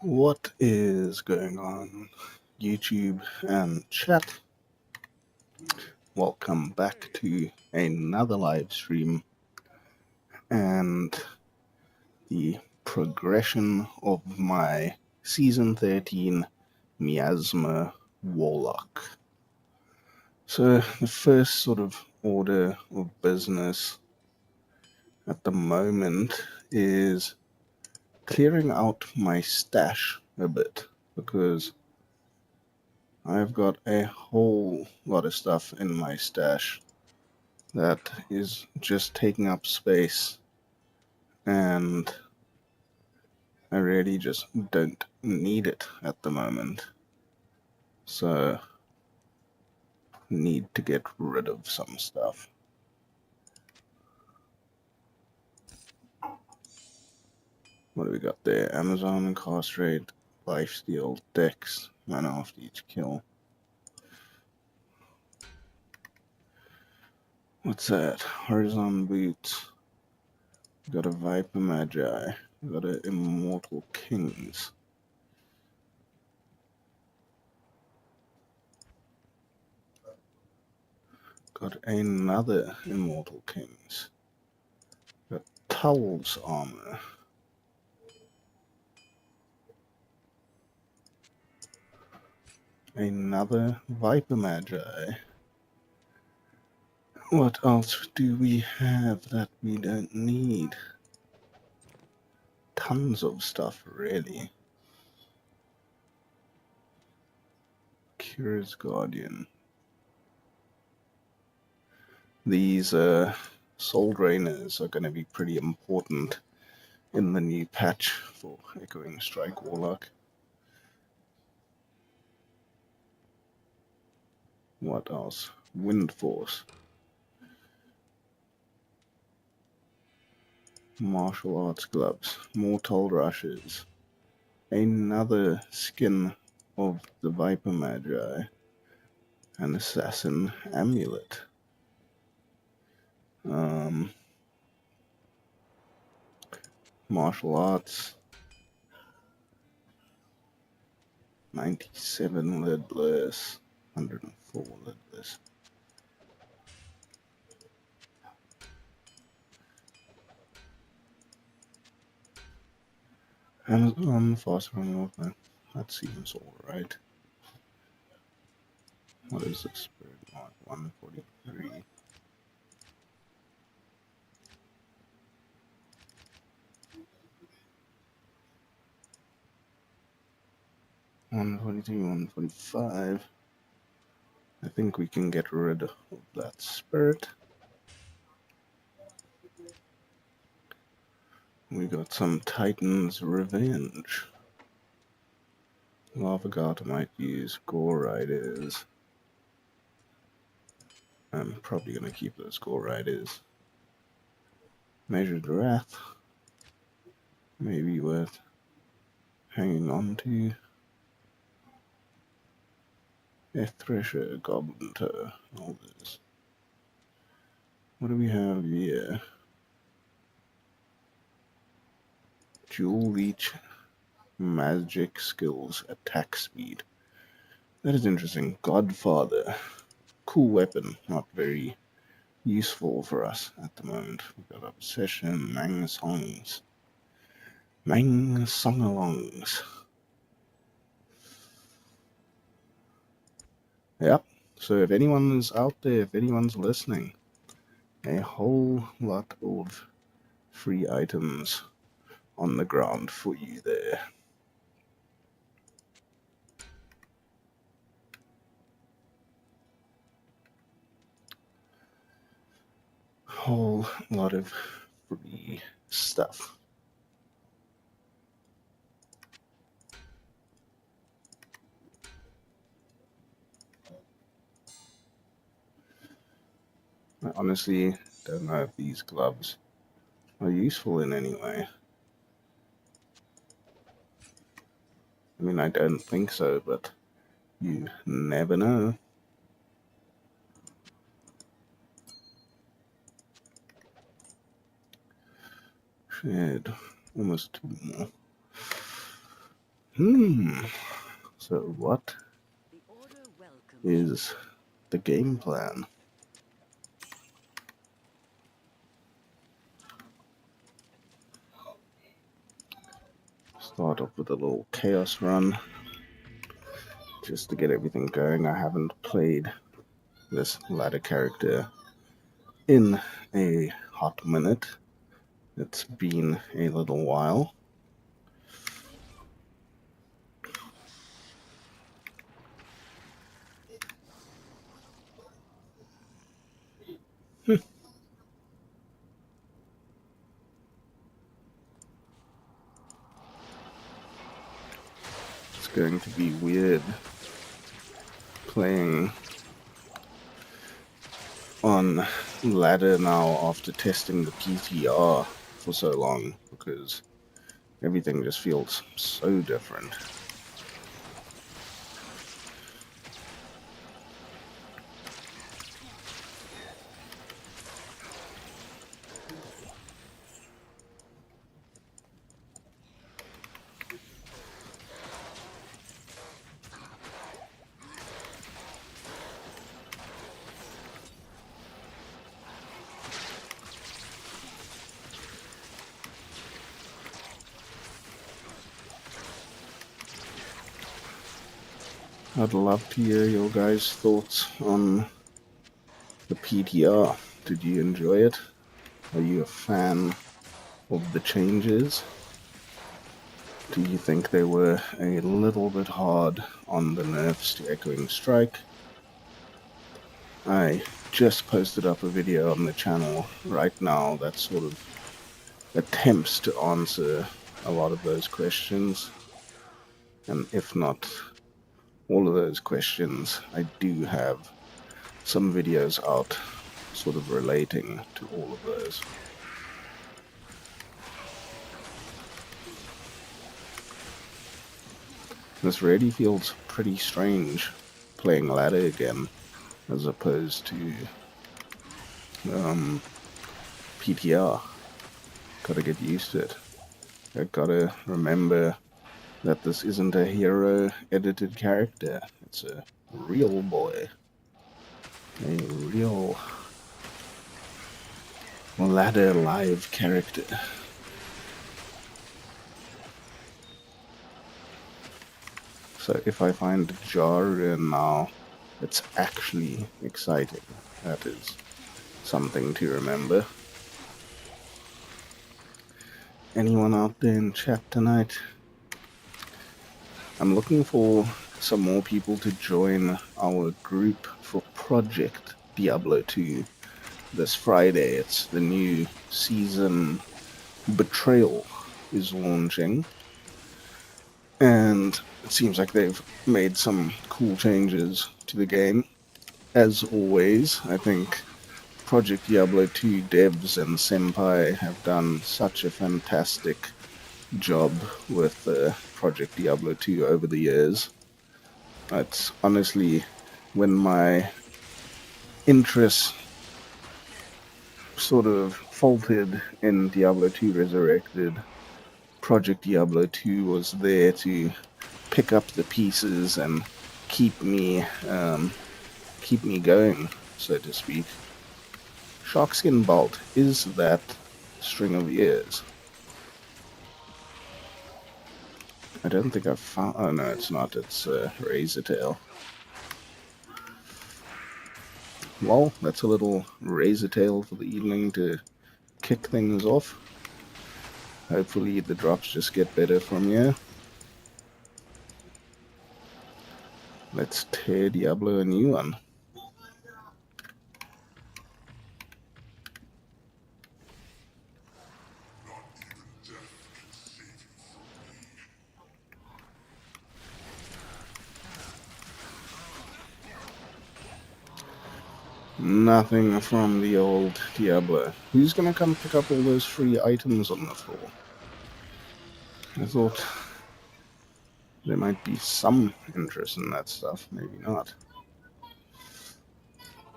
What is going on, YouTube and chat? Welcome back to another live stream and the progression of my Season 13 Miasma Warlock. So the first sort of order of business at the moment is clearing out my stash a bit, because I've got a whole lot of stuff in my stash that is just taking up space, and I really just don't need it at the moment. So, need to get rid of some stuff. What do we got there? Amazon, incarcerate, lifesteal, dex, mana after each kill. What's that? Horizon boots. We got a Viper Magi. We got a Immortal Kings. Got another Immortal Kings. Got Tull's armor. Another Viper Magi. What else do we have that we don't need? Tons of stuff, really. Curious Guardian. These Soul Drainers are going to be pretty important in the new patch for Echoing Strike Warlock. What else? Wind Force. Martial Arts Gloves. More Toll Rushes. Another skin of the Viper Magi. An Assassin Amulet. Martial Arts. 97 lead bliss. 104 lead bliss. Amazon fast running movement. That seems alright. What is this? Spirit Mark 143. $143, $145. I think we can get rid of that spirit. We got some Titan's Revenge. Lava God might use Gore Riders. I'm probably going to keep those Gore Riders. Measured Wrath. Maybe worth hanging on to. A Thresher, Goblin Toe, all this. What do we have here? Dual Leech, Magic Skills, Attack Speed. That is interesting. Godfather. Cool weapon, not very useful for us at the moment. We've got Obsession, Mang Songs. Mang Songalongs. Yep. So if anyone is out there, if anyone's listening, a whole lot of free items on the ground for you there. Whole lot of free stuff. I honestly don't know if these gloves are useful in any way. I mean, I don't think so, but you never know. Shed, almost 2 more. So what is the game plan? Start off with a little chaos run just to get everything going. I haven't played this ladder character in a hot minute. It's been a little while. It's going to be weird playing on ladder now after testing the PTR for so long, because everything just feels so different. I'd love to hear your guys' thoughts on the PTR. Did you enjoy it? Are you a fan of the changes? Do you think they were a little bit hard on the nerfs to Echoing Strike? I just posted up a video on the channel right now that sort of attempts to answer a lot of those questions. And if not all of those questions, I do have some videos out sort of relating to all of those. This really feels pretty strange playing ladder again as opposed to PTR. Gotta get used to it. I gotta remember that this isn't a hero edited character. It's a real boy. A real ladder live character. So if I find Jarria now, it's actually exciting. That is something to remember. Anyone out there in chat tonight? I'm looking for some more people to join our group for Project Diablo 2 this Friday. It's the new season. Betrayal is launching, and it seems like they've made some cool changes to the game. As always, I think Project Diablo 2 devs and Senpai have done such a fantastic job with Project Diablo 2 over the years. It's honestly, when my interest sort of faltered in Diablo 2 Resurrected, Project Diablo 2 was there to pick up the pieces and keep me going, so to speak. Sharkskin Bolt, is that string of ears? I don't think I've found... Oh no, it's not. It's Razortail. Well, that's a little Razortail for the evening to kick things off. Hopefully the drops just get better from here. Let's tear Diablo a new one. Nothing from the old Diablo. Who's gonna come pick up all those free items on the floor? I thought there might be some interest in that stuff, maybe not.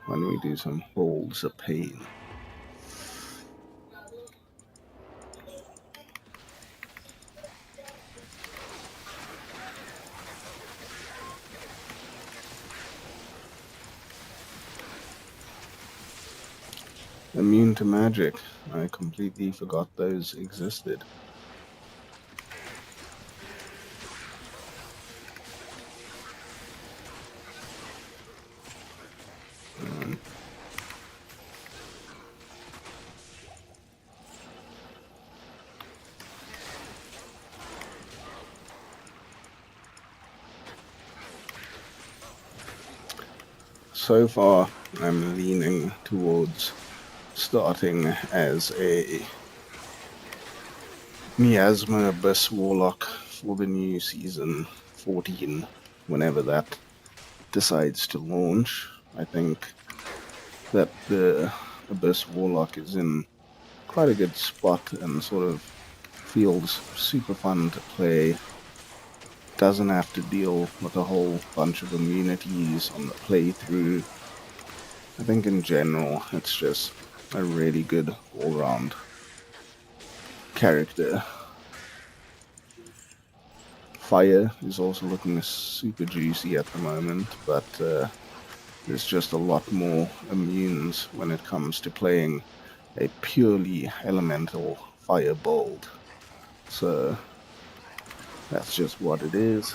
Why don't we do some holds of pain? immune to magic. I completely forgot those existed. So far, I'm leaning towards starting as a Miasma Abyss Warlock for the new season 14, whenever that decides to launch. I think that the Abyss Warlock is in quite a good spot and sort of feels super fun to play. Doesn't have to deal with a whole bunch of immunities on the playthrough. I think in general it's just a really good all-round character. Fire is also looking super juicy at the moment, but there's just a lot more immunes when it comes to playing a purely elemental fire build. So that's just what it is.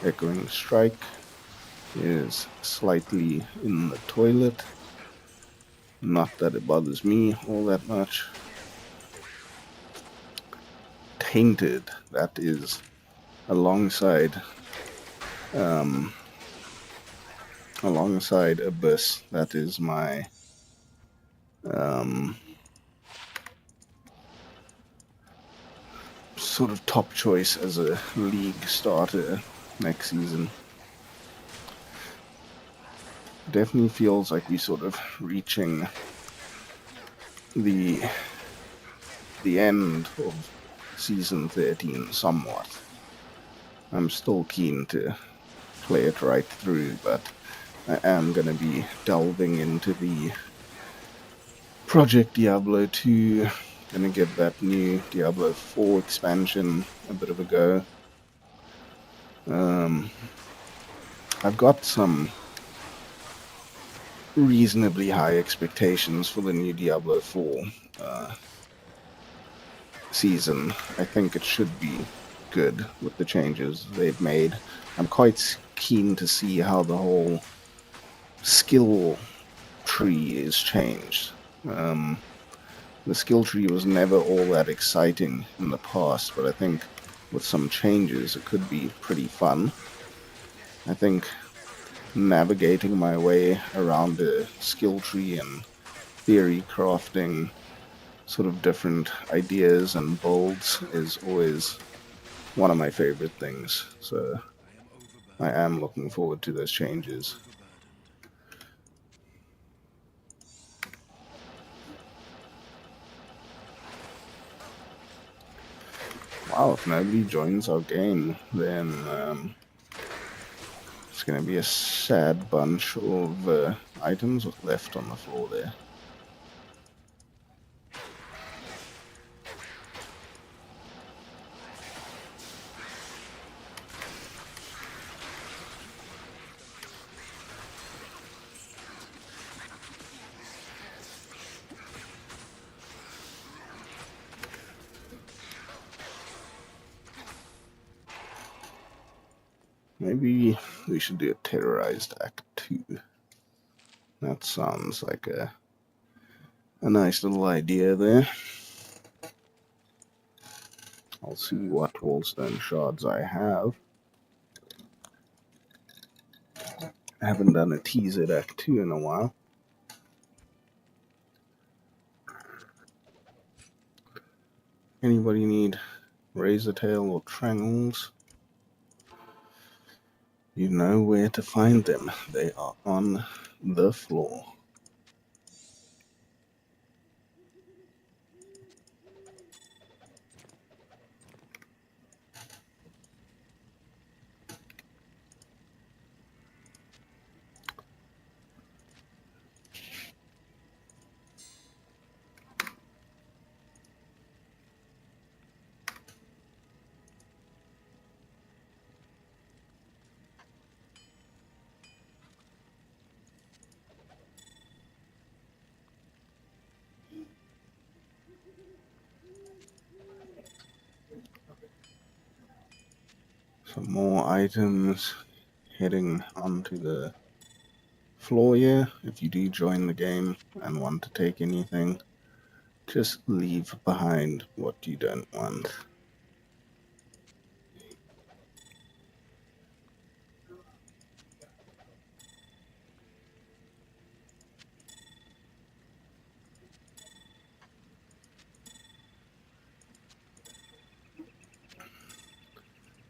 Echoing Strike is slightly in the toilet. Not that it bothers me all that much. Tainted, that is alongside Abyss. That is my sort of top choice as a league starter next season. Definitely feels like we're sort of reaching the end of season 13 somewhat. I'm still keen to play it right through, but I am going to be delving into the Project Diablo 2. Gonna give that new Diablo 4 expansion a bit of a go. I've got some reasonably high expectations for the new Diablo 4 season. I think it should be good with the changes they've made. I'm quite keen to see how the whole skill tree is changed. The skill tree was never all that exciting in the past, but I think with some changes it could be pretty fun. I think navigating my way around the skill tree and theory crafting sort of different ideas and builds is always one of my favorite things. So I am looking forward to those changes. Wow, if nobody joins our game, then it's going to be a sad bunch of items left on the floor there. Maybe we should do a terrorized Act 2. That sounds like a nice little idea there. I'll see what wallstone shards I have. I haven't done a TZ Act 2 in a while. Anybody need Razortail or Trangles? You know where to find them. They are on the floor. Some more items heading onto the floor here. If you do join the game and want to take anything, just leave behind what you don't want.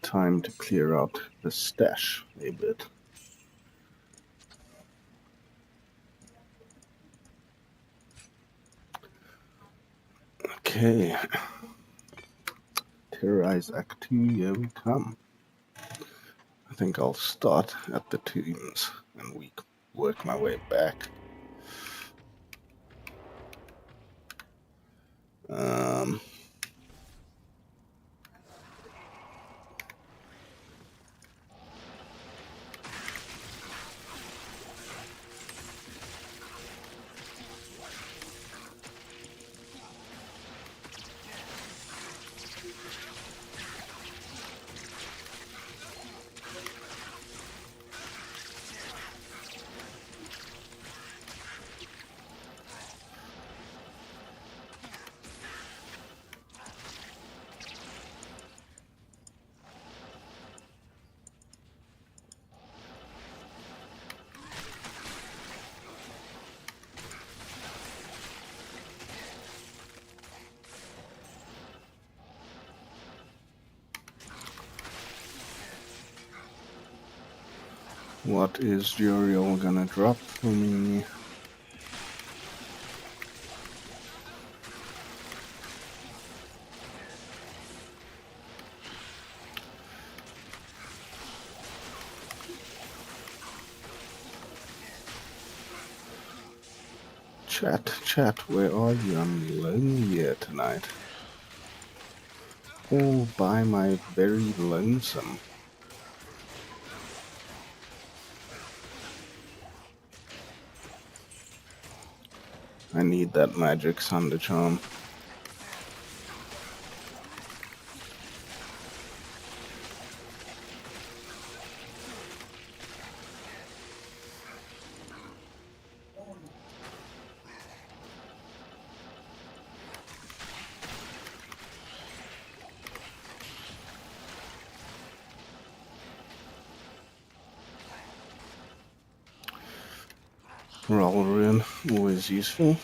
Time to clear out the stash a bit. Okay. Terrorize Act 2, here we come. I think I'll start at the tombs and work my way back. What is Juriel gonna drop for me? Chat, where are you? I'm lonely here tonight. All by my very lonesome. I need that magic Thunder Charm. Roll rune, always useful.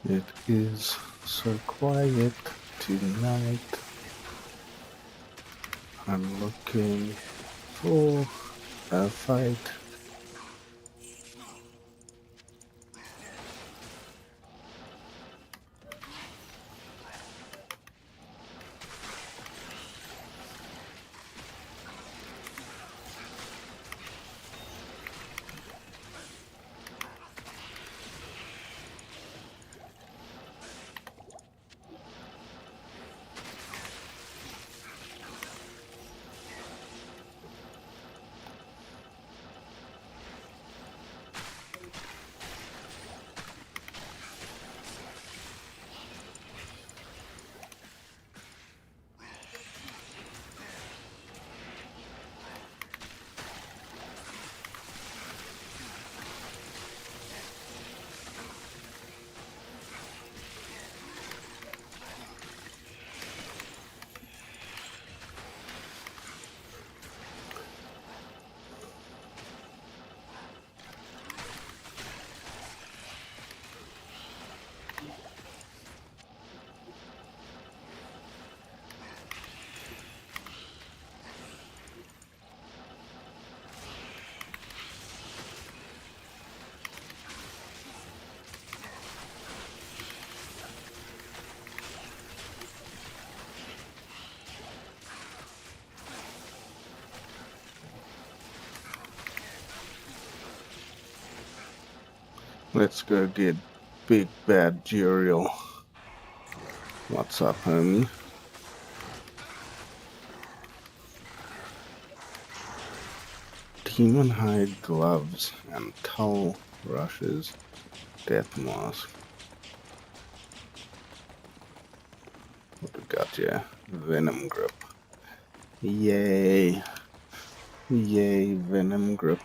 It is so quiet tonight. I'm looking for a fight. Let's go get Big Bad Juriel. What's up, homie? Demon Hide gloves and Tull rushes. Death mask. What we got here? Venom grip. Yay. Yay, Venom grip.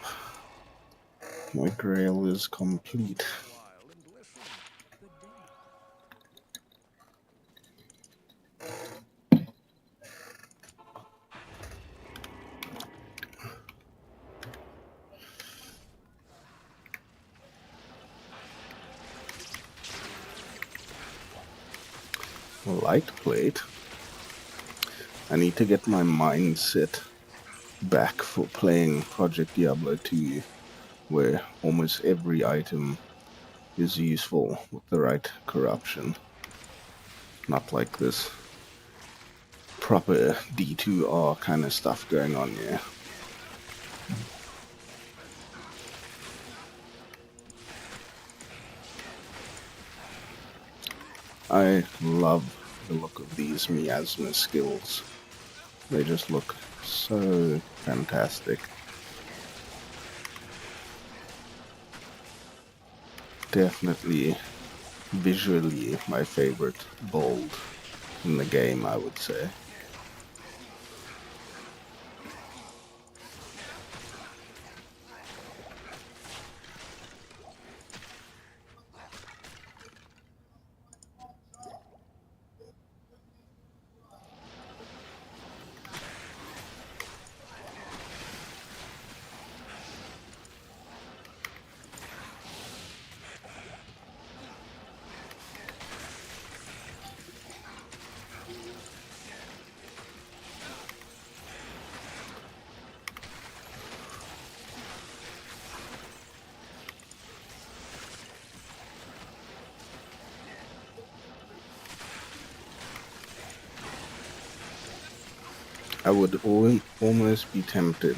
My grail is complete. Light plate. I need to get my mindset back for playing Project Diablo 2, where almost every item is useful with the right corruption. Not like this proper D2R kind of stuff going on here. I love the look of these Miasma skills. They just look so fantastic. Definitely visually my favorite build in the game, I would say. I would almost be tempted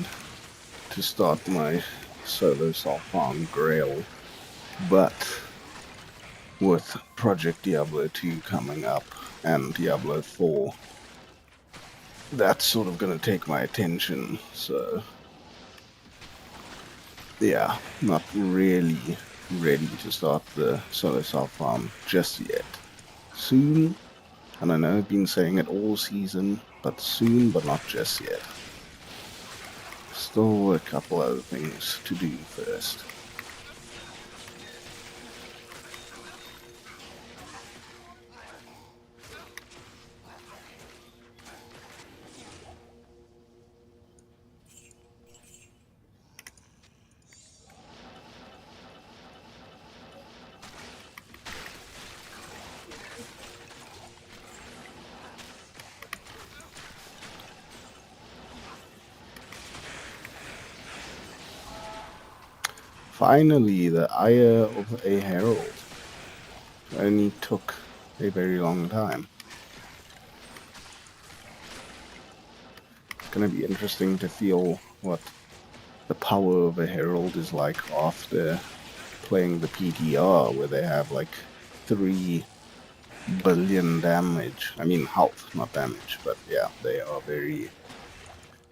to start my solo self-farm grail, but with Project Diablo 2 coming up and Diablo 4, that's sort of going to take my attention, so yeah, not really ready to start the solo self-farm just yet. Soon, and I know I've been saying it all season, but soon, but not just yet. Still a couple other things to do first. Finally, the ire of a herald. Only took a very long time. It's going to be interesting to feel what the power of a herald is like after playing the PTR, where they have like 3 billion damage. I mean health, not damage, but yeah, they are very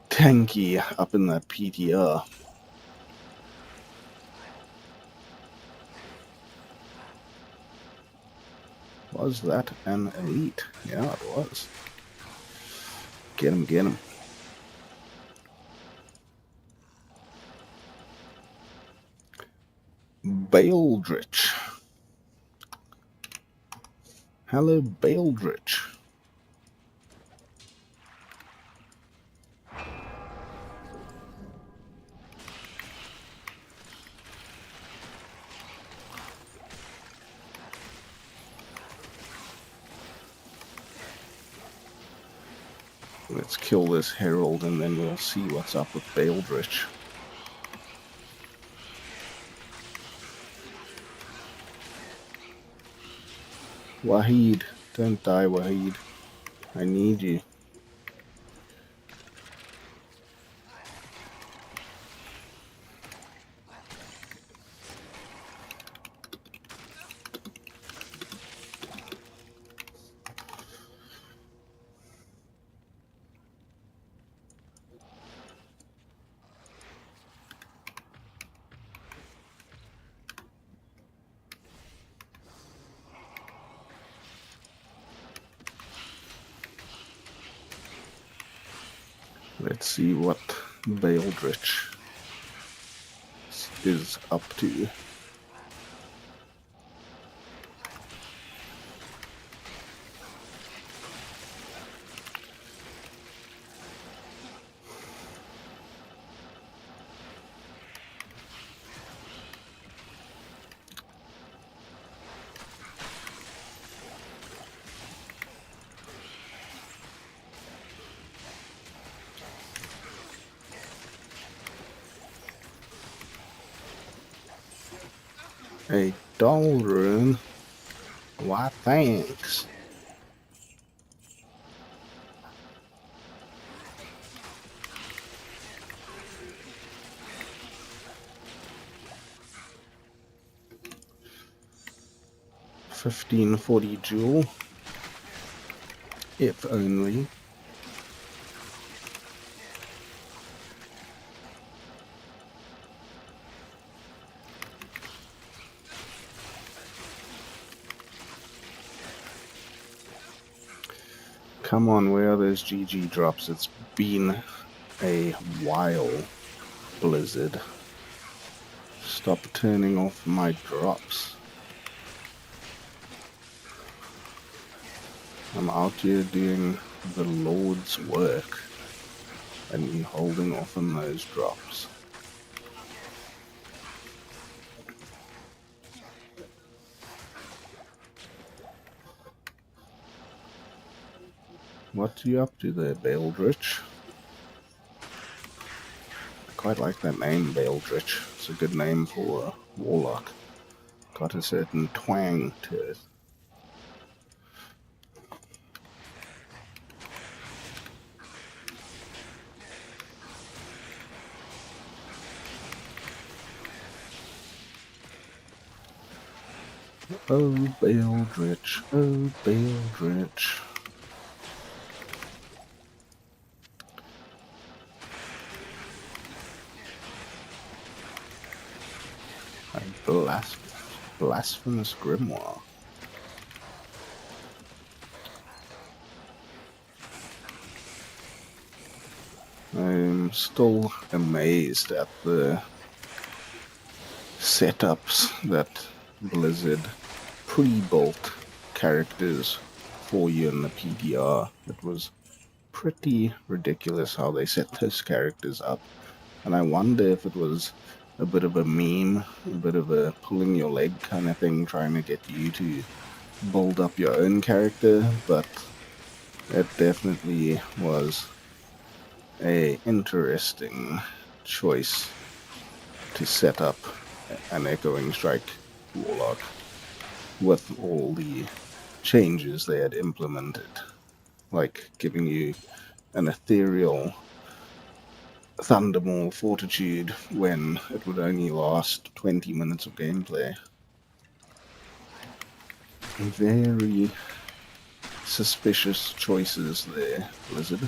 tanky up in that PTR. Was that an elite? Yeah, it was. Get him, get him. Baildrich. Hello, Baildrich. Let's kill this herald and then we'll see what's up with Baildrich. Wahid, don't die, Wahid. I need you. Let's see what Baldrich is up to. A doll rune? Why, thanks. $15.40 jewel. If only. Come on, where are those GG drops? It's been a while, Blizzard. Stop turning off my drops. I'm out here doing the Lord's work, and you holding off on those drops. What are you up to there, Baldrich? I quite like that name, Baldrich. It's a good name for a Warlock. Got a certain twang to it. Oh, Baldrich, oh, Baldrich. A blasphemous grimoire. I'm still amazed at the setups that Blizzard pre-built characters for you in the PDR. It was pretty ridiculous how they set those characters up. And I wonder if it was a bit of a meme, a bit of a pulling your leg kind of thing, trying to get you to build up your own character, but it definitely was a interesting choice to set up an Echoing Strike Warlock with all the changes they had implemented, like giving you an ethereal Thundermaw Fortitude when it would only last 20 minutes of gameplay. Very suspicious choices there, Blizzard.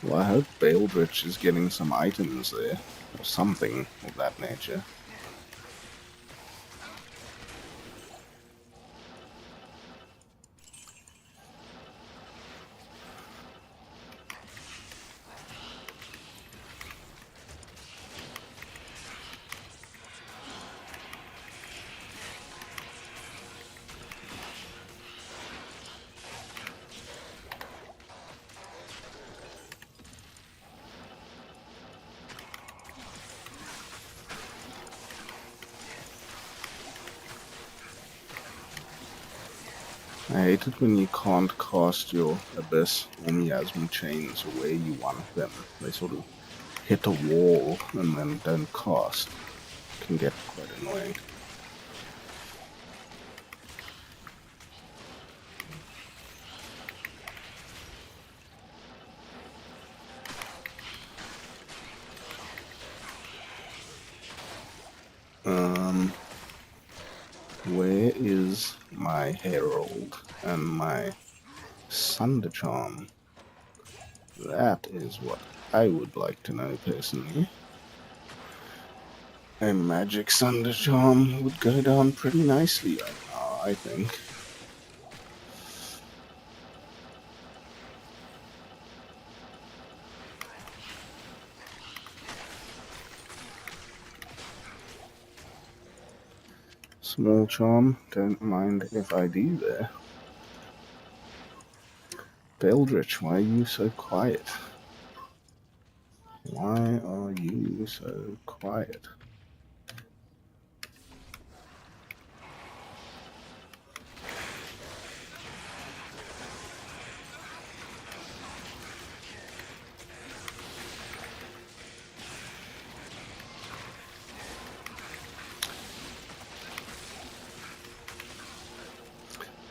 Well, I hope Baldrich is getting some items there, or something of that nature. I hate it when you can't cast your Abyss or Miasma chains where you want them. They sort of hit a wall and then don't cast. It can get quite annoying. Where is my Herald and my Sunder Charm? That is what I would like to know personally. A magic thunder charm would go down pretty nicely right now, I think. Small charm, don't mind if I do there. Beldrich, why are you so quiet? Why are you so quiet?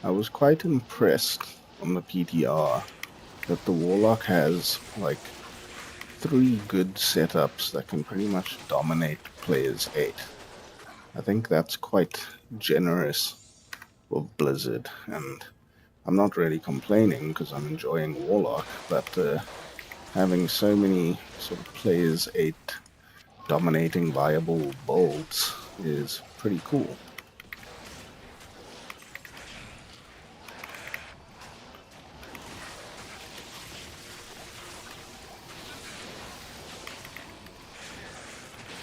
I was quite impressed on the PTR that the Warlock has like 3 good setups that can pretty much dominate players 8. I think that's quite generous of Blizzard, and I'm not really complaining because I'm enjoying Warlock, but having so many sort of players 8 dominating viable builds is pretty cool.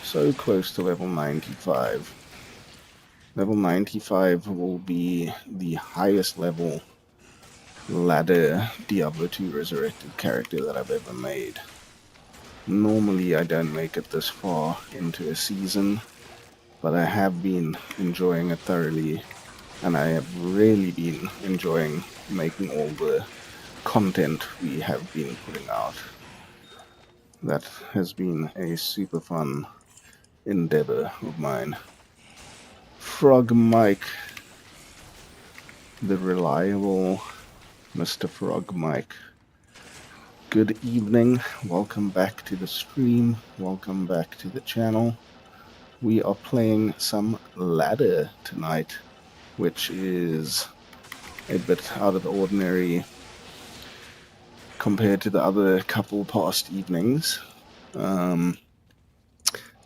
So close to level 95. Level 95 will be the highest level ladder Diablo 2 Resurrected character that I've ever made. Normally I don't make it this far into a season, but I have been enjoying it thoroughly, and I have really been enjoying making all the content we have been putting out. That has been a super fun endeavor of mine. Frog Mike, the reliable Mr. Frog Mike. Good evening, welcome back to the stream, welcome back to the channel. We are playing some ladder tonight, which is a bit out of the ordinary compared to the other couple past evenings.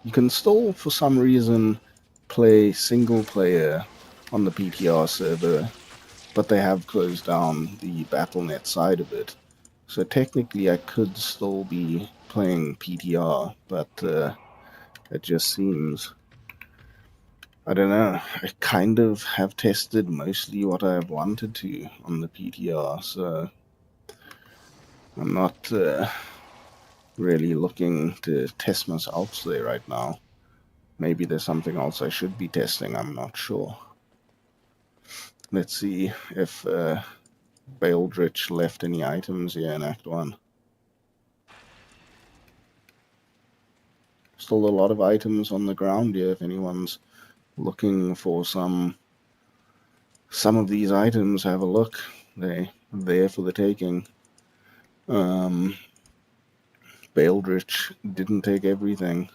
You can still, for some reason, play single player on the PTR server, but they have closed down the Battle.net side of it. So technically I could still be playing PTR, but it just seems, I don't know, I kind of have tested mostly what I've wanted to on the PTR, so I'm not really looking to test myself there right now. Maybe there's something else I should be testing, I'm not sure. Let's see if Beldrich left any items here in Act 1. Still a lot of items on the ground here if anyone's looking for some of these items. Have a look. They're there for the taking. Beldrich didn't take everything.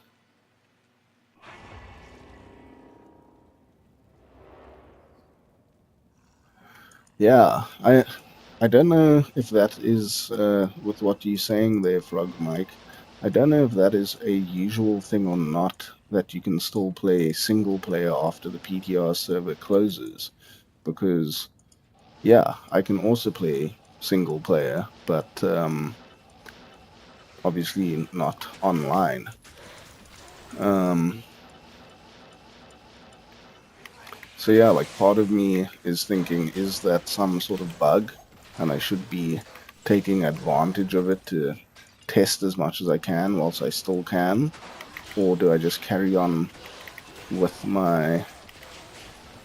Yeah, I don't know if that is, with what you're saying there, Frog Mike, I don't know if that is a usual thing or not, that you can still play single player after the PTR server closes, because, yeah, I can also play single player, but obviously not online. So yeah, like part of me is thinking, is that some sort of bug, and I should be taking advantage of it to test as much as I can whilst I still can, or do I just carry on with my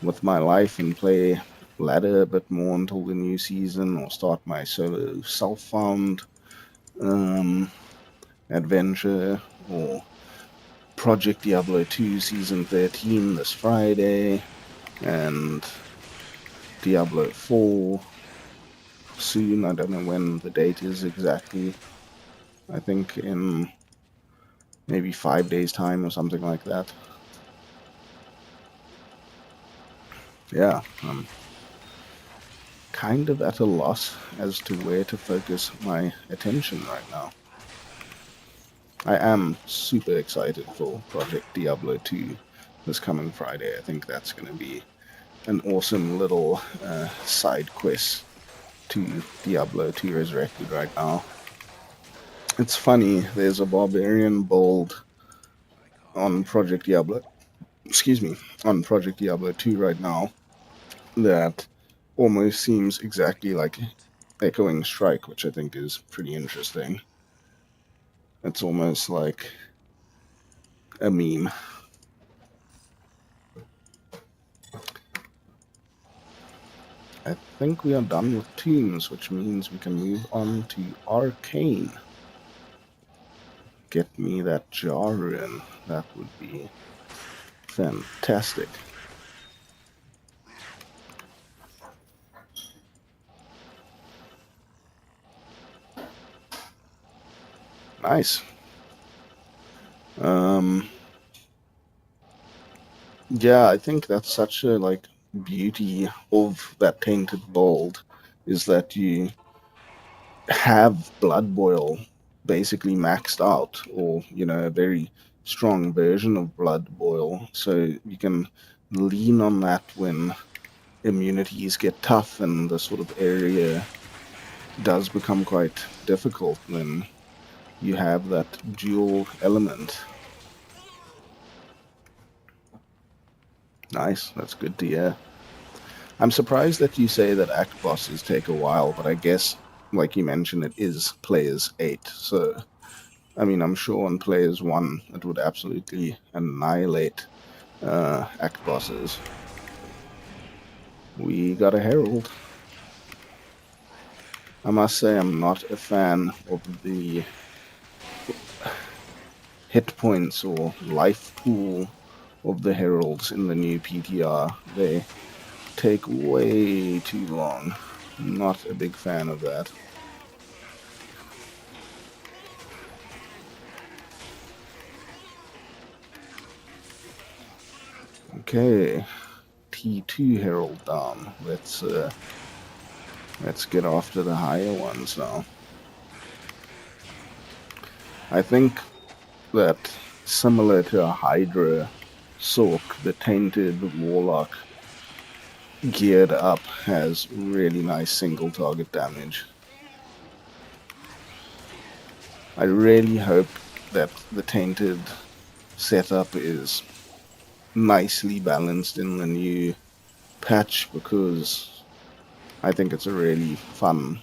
life and play ladder a bit more until the new season, or start my solo self-found adventure, or Project Diablo 2 Season 13 this Friday, and Diablo 4 soon. I don't know when the date is exactly. I think in maybe 5 days' time or something like that. Yeah, I'm kind of at a loss as to where to focus my attention right now. I am super excited for Project Diablo 2 this coming Friday. I think that's going to be an awesome little side quest to Diablo 2 Resurrected right now. It's funny, there's a barbarian build on Project Diablo, excuse me, on Project Diablo 2 right now that almost seems exactly like Echoing Strike, which I think is pretty interesting. It's almost like a meme. I think we are done with tombs, which means we can move on to Arcane. Get me that jar in. That would be fantastic. Nice. Yeah, I think that's such a beauty of that tainted bold is that you have blood boil basically maxed out, or a very strong version of blood boil, so you can lean on that when immunities get tough and the sort of area does become quite difficult. Then you have that dual element. Nice, that's good to hear. I'm surprised that you say that act bosses take a while, but I guess, like you mentioned, it is players 8, so I mean, I'm sure on players 1 it would absolutely annihilate act bosses. We got a herald. I must say I'm not a fan of the hit points or life pool of the heralds in the new PTR. They take way too long. Not a big fan of that. Okay, T2 herald down. Let's get after the higher ones now. I think that similar to a Hydra Sork, the tainted Warlock geared up has really nice single target damage. I really hope that the tainted setup is nicely balanced in the new patch, because I think it's a really fun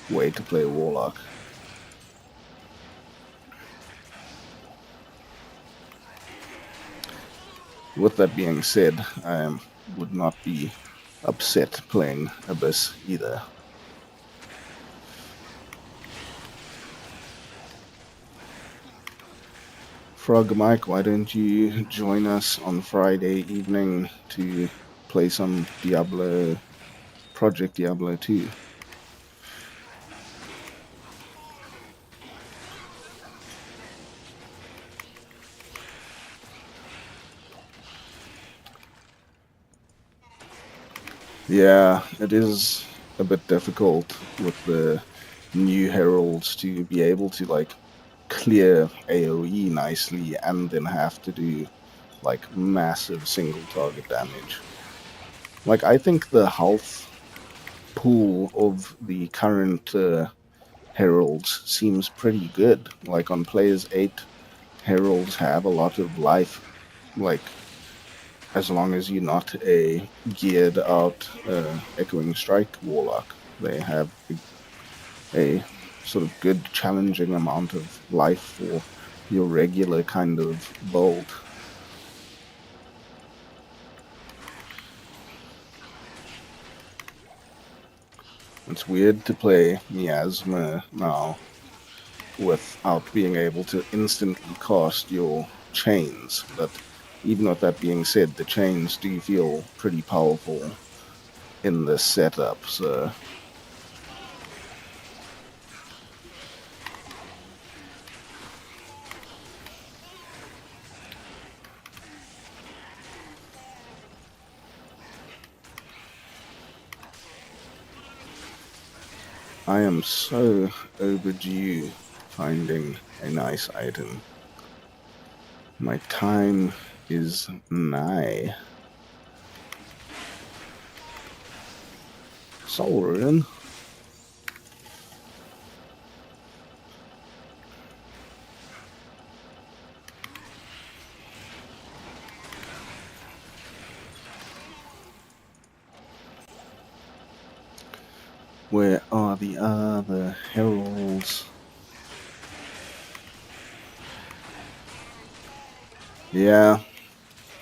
way to play Warlock. With that being said, I would not be upset playing Abyss either. Frog Mike, why don't you join us on Friday evening to play some Project Diablo 2? Yeah, it is a bit difficult with the new heralds to be able to clear AoE nicely and then have to do massive single target damage. I think the health pool of the current heralds seems pretty good. On players 8, heralds have a lot of life, as long as you're not a geared out Echoing Strike Warlock. They have a sort of good challenging amount of life for your regular kind of build. It's weird to play Miasma now without being able to instantly cast your chains, but even with that being said, the chains do feel pretty powerful in this setup, so I am so overdue finding a nice item. My time is nigh. Soul Rune. Where are the other heralds? Yeah,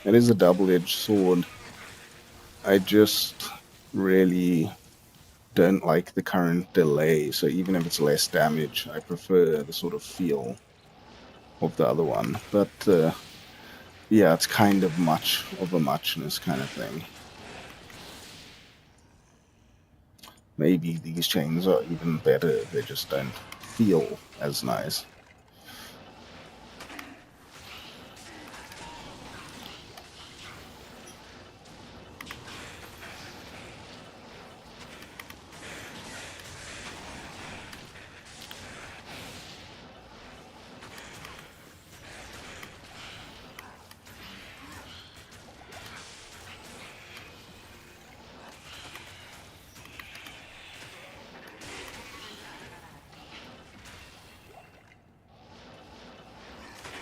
it is a double-edged sword. I just really don't like the current delay, so even if it's less damage, I prefer the sort of feel of the other one. But yeah, it's kind of much of a muchness kind of thing. Maybe these chains are even better, they just don't feel as nice.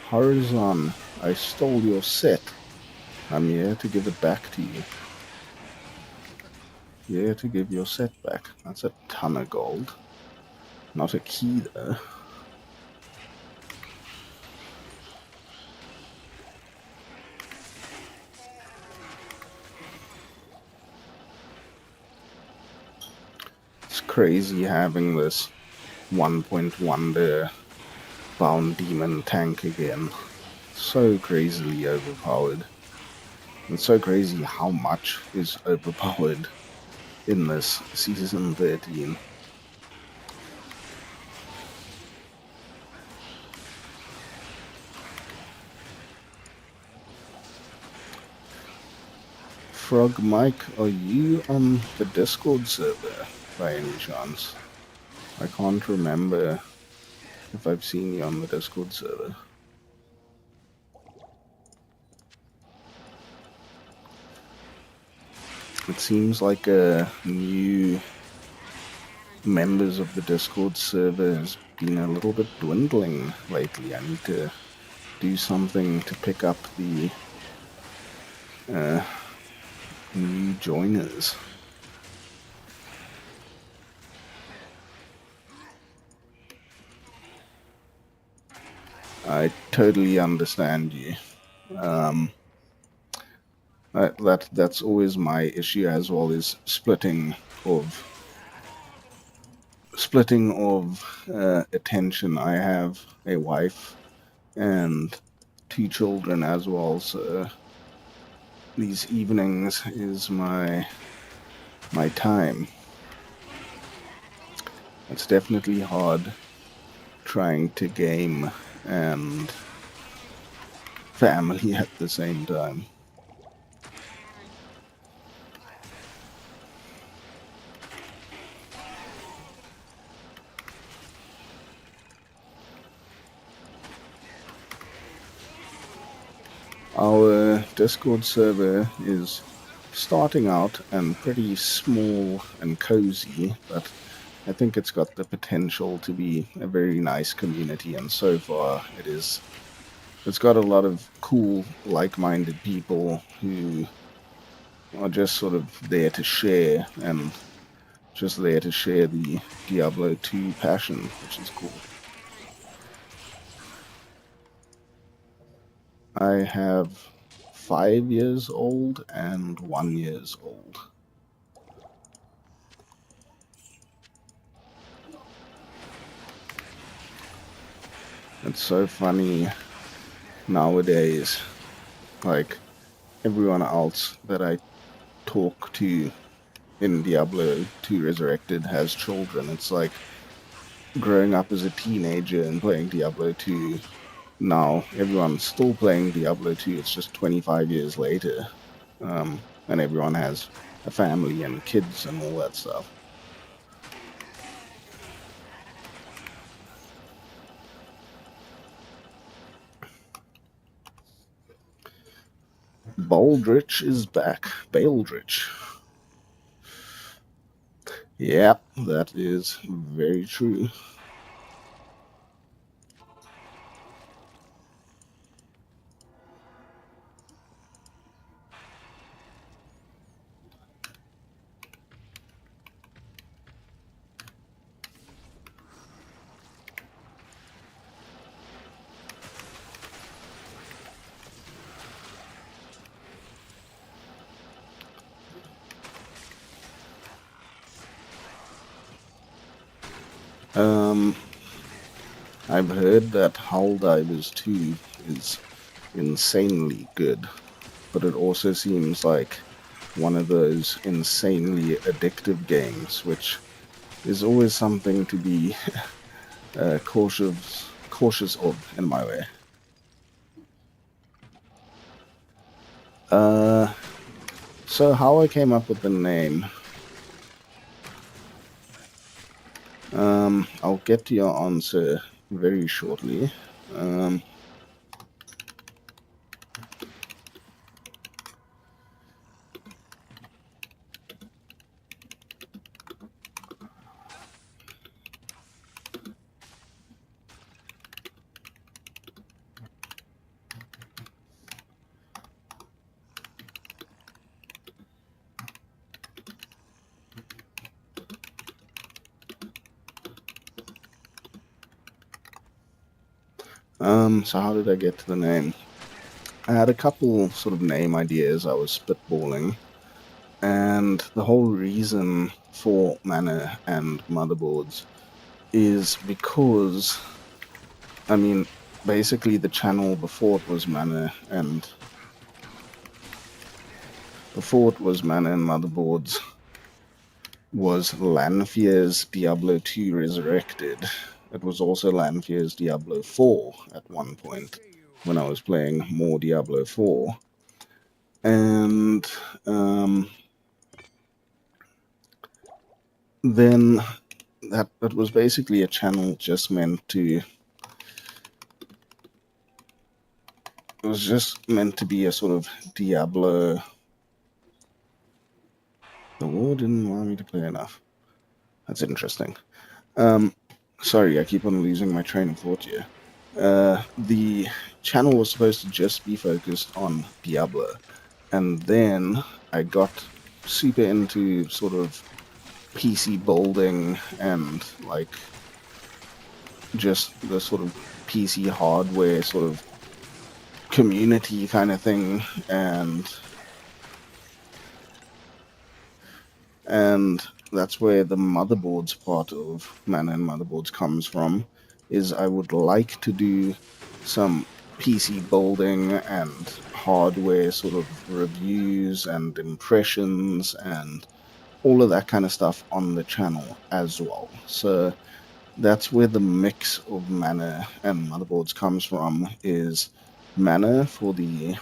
Horizon, I stole your set. I'm here to give it back to you. Here to give your set back. That's a ton of gold. Not a key, though. It's crazy having this 1.1 there bound demon tank again. So crazily overpowered. It's so crazy how much is overpowered in this season 13. Frog Mike, are you on the Discord server by any chance? I can't remember if I've seen you on the Discord server. It seems like new members of the Discord server has been a little bit dwindling lately. I need to do something to pick up the new joiners. I totally understand you. That's always my issue as well, is splitting of attention. I have a wife and 2 children as well, so these evenings is my time. It's definitely hard trying to game and family at the same time. Our Discord server is starting out and pretty small and cozy, but I think it's got the potential to be a very nice community, and so far it's got a lot of cool, like-minded people who are just sort of there to share, and just there to share the Diablo 2 passion, which is cool. I have 5 years old and 1 year old. It's so funny nowadays, like everyone else that I talk to in Diablo 2 Resurrected has children. It's like growing up as a teenager and playing Diablo 2. Now everyone's still playing Diablo 2, it's just 25 years later. And everyone has a family and kids and all that stuff. Baldrich is back. Baldrich. Yeah, that is very true. I've heard that Helldivers 2 is insanely good, but it also seems like one of those insanely addictive games, which is always something to be cautious of in my way. So how I came up with the name, I'll get to your answer very shortly. So how did I get to the name? I had a couple sort of name ideas I was spitballing, and the whole reason for Mana and Motherboards is because, I mean, basically the channel before it was Mana and Motherboards was Lanfear's Diablo 2 Resurrected. It was also Lanfear's Diablo 4 at one point when I was playing more Diablo 4. And then that was basically a channel just meant to... It was just meant to be a sort of Diablo... The war didn't want me to play enough. That's interesting. Sorry, I keep on losing my train of thought here. The channel was supposed to just be focused on Diablo, and then I got super into sort of PC building and like just the sort of PC hardware sort of community kind of thing, and that's where the Motherboards part of Mana and Motherboards comes from, is I would like to do some PC building and hardware sort of reviews and impressions and all of that kind of stuff on the channel as well. So that's where the mix of Mana and Motherboards comes from, is Mana for the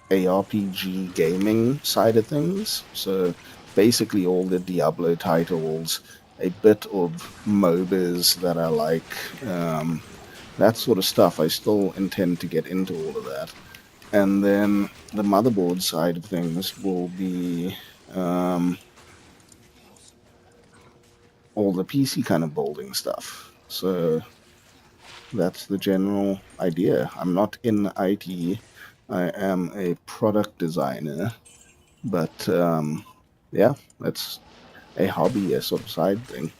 ARPG gaming side of things. So basically all the Diablo titles, a bit of MOBAs that I like, that sort of stuff. I still intend to get into all of that. And then the Motherboard side of things will be all the PC kind of building stuff. So that's the general idea. I'm not in IT. I am a product designer, but yeah, that's a hobby, a sort of side thing.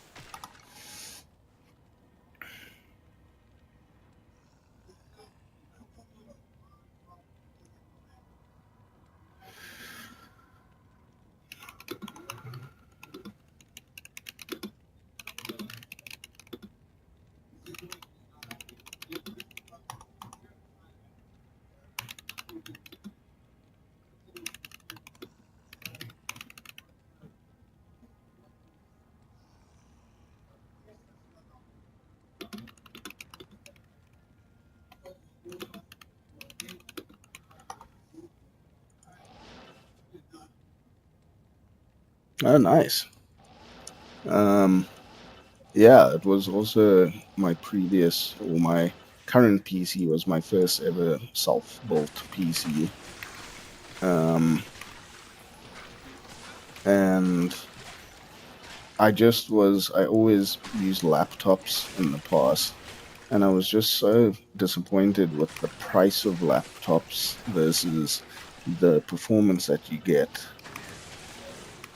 Oh, nice. Yeah, it was also my current PC was my first ever self-built PC. And I always used laptops in the past, and I was just so disappointed with the price of laptops versus the performance that you get.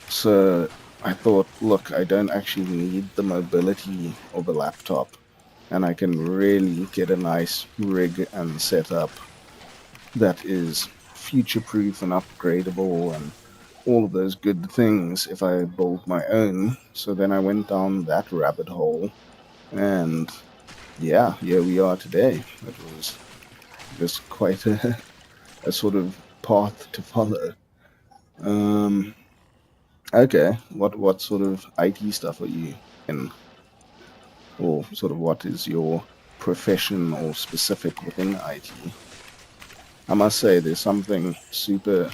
So I thought, look, I don't actually need the mobility of a laptop, and I can really get a nice rig and setup that is future-proof and upgradable and all of those good things if I build my own. So then I went down that rabbit hole, and yeah, here we are today. It was just quite a sort of path to follow. Um, okay, what sort of IT stuff are you in, or sort of what is your profession or specific within IT? I must say, there's something super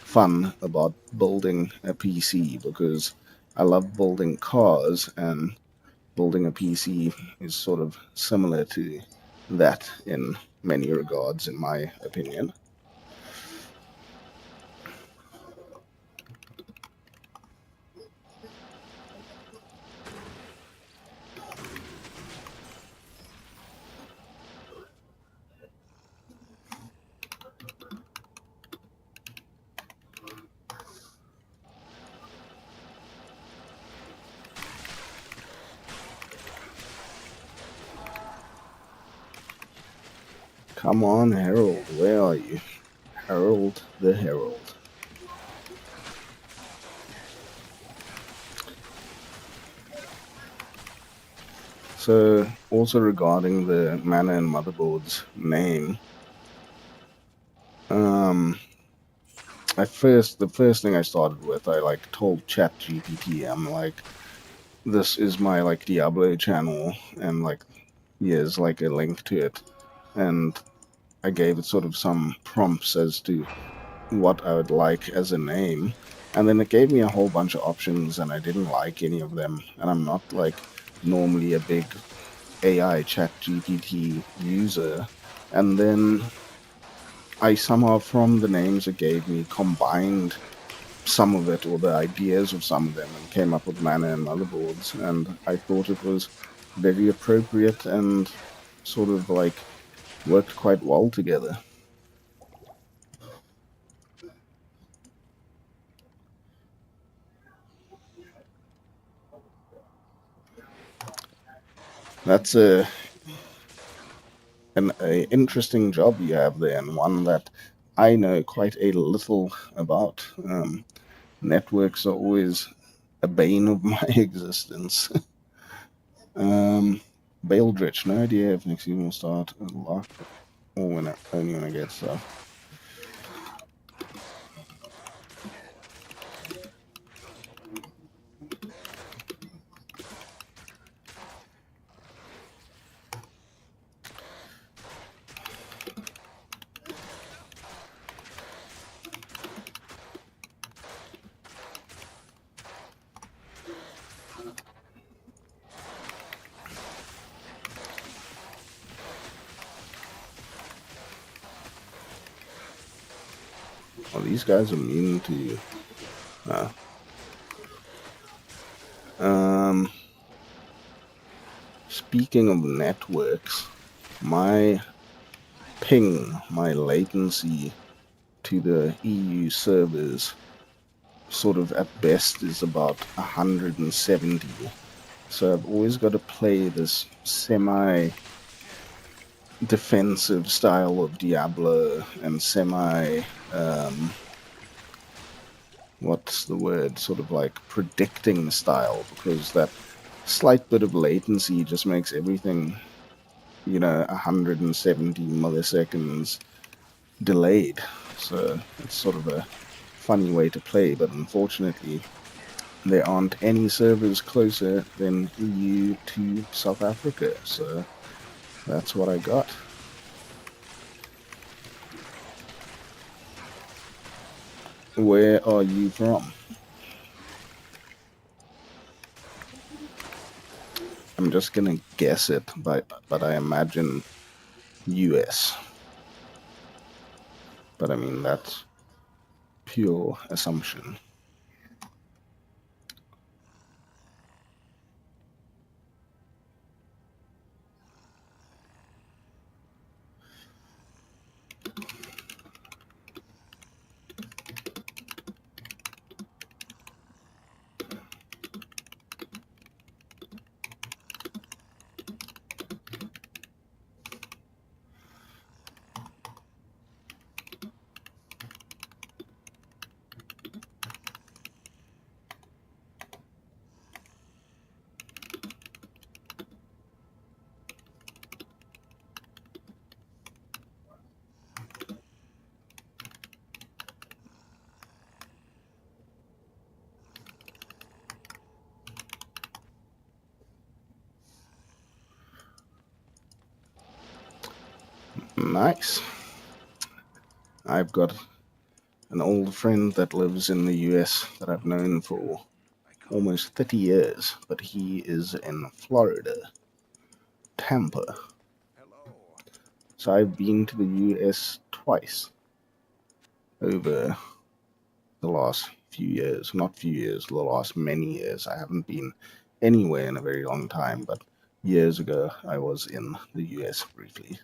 fun about building a PC because I love building cars, and building a PC is sort of similar to that in many regards, in my opinion. Come on, Harold, where are you? Harold the Herald. So, also regarding the Mana and Motherboards name, um, the first thing I started with, I like told ChatGPT, I'm like, this is my like Diablo channel, and like here's like a link to it, and I gave it sort of some prompts as to what I would like as a name, and then it gave me a whole bunch of options, and I didn't like any of them, and I'm not like normally a big AI chat GPT user, and then I somehow from the names it gave me combined some of it or the ideas of some of them and came up with Mana and Motherboards, and I thought it was very appropriate and sort of like worked quite well together. That's a interesting job you have there, and one that I know quite a little about. Networks are always a bane of my existence. Baildrich, no idea if next season will start a lot or only when I get stuff. Oh, these guys are mean to you. Uh, um, Speaking of networks, my my latency to the EU servers, sort of at best is about 170. So I've always got to play this semi defensive style of Diablo and semi what's the word, sort of like predicting style, because that slight bit of latency just makes everything, 170 milliseconds delayed. So it's sort of a funny way to play, but unfortunately there aren't any servers closer than EU to South Africa, so that's what I got. Where are you from? I'm just gonna guess it, but I imagine US. But I mean, that's pure assumption. Nice. I've got an old friend that lives in the US that I've known for almost 30 years, but he is in Florida, Tampa. So I've been to the US twice over the last few years. Not few years, the last many years. I haven't been anywhere in a very long time, but years ago I was in the US briefly.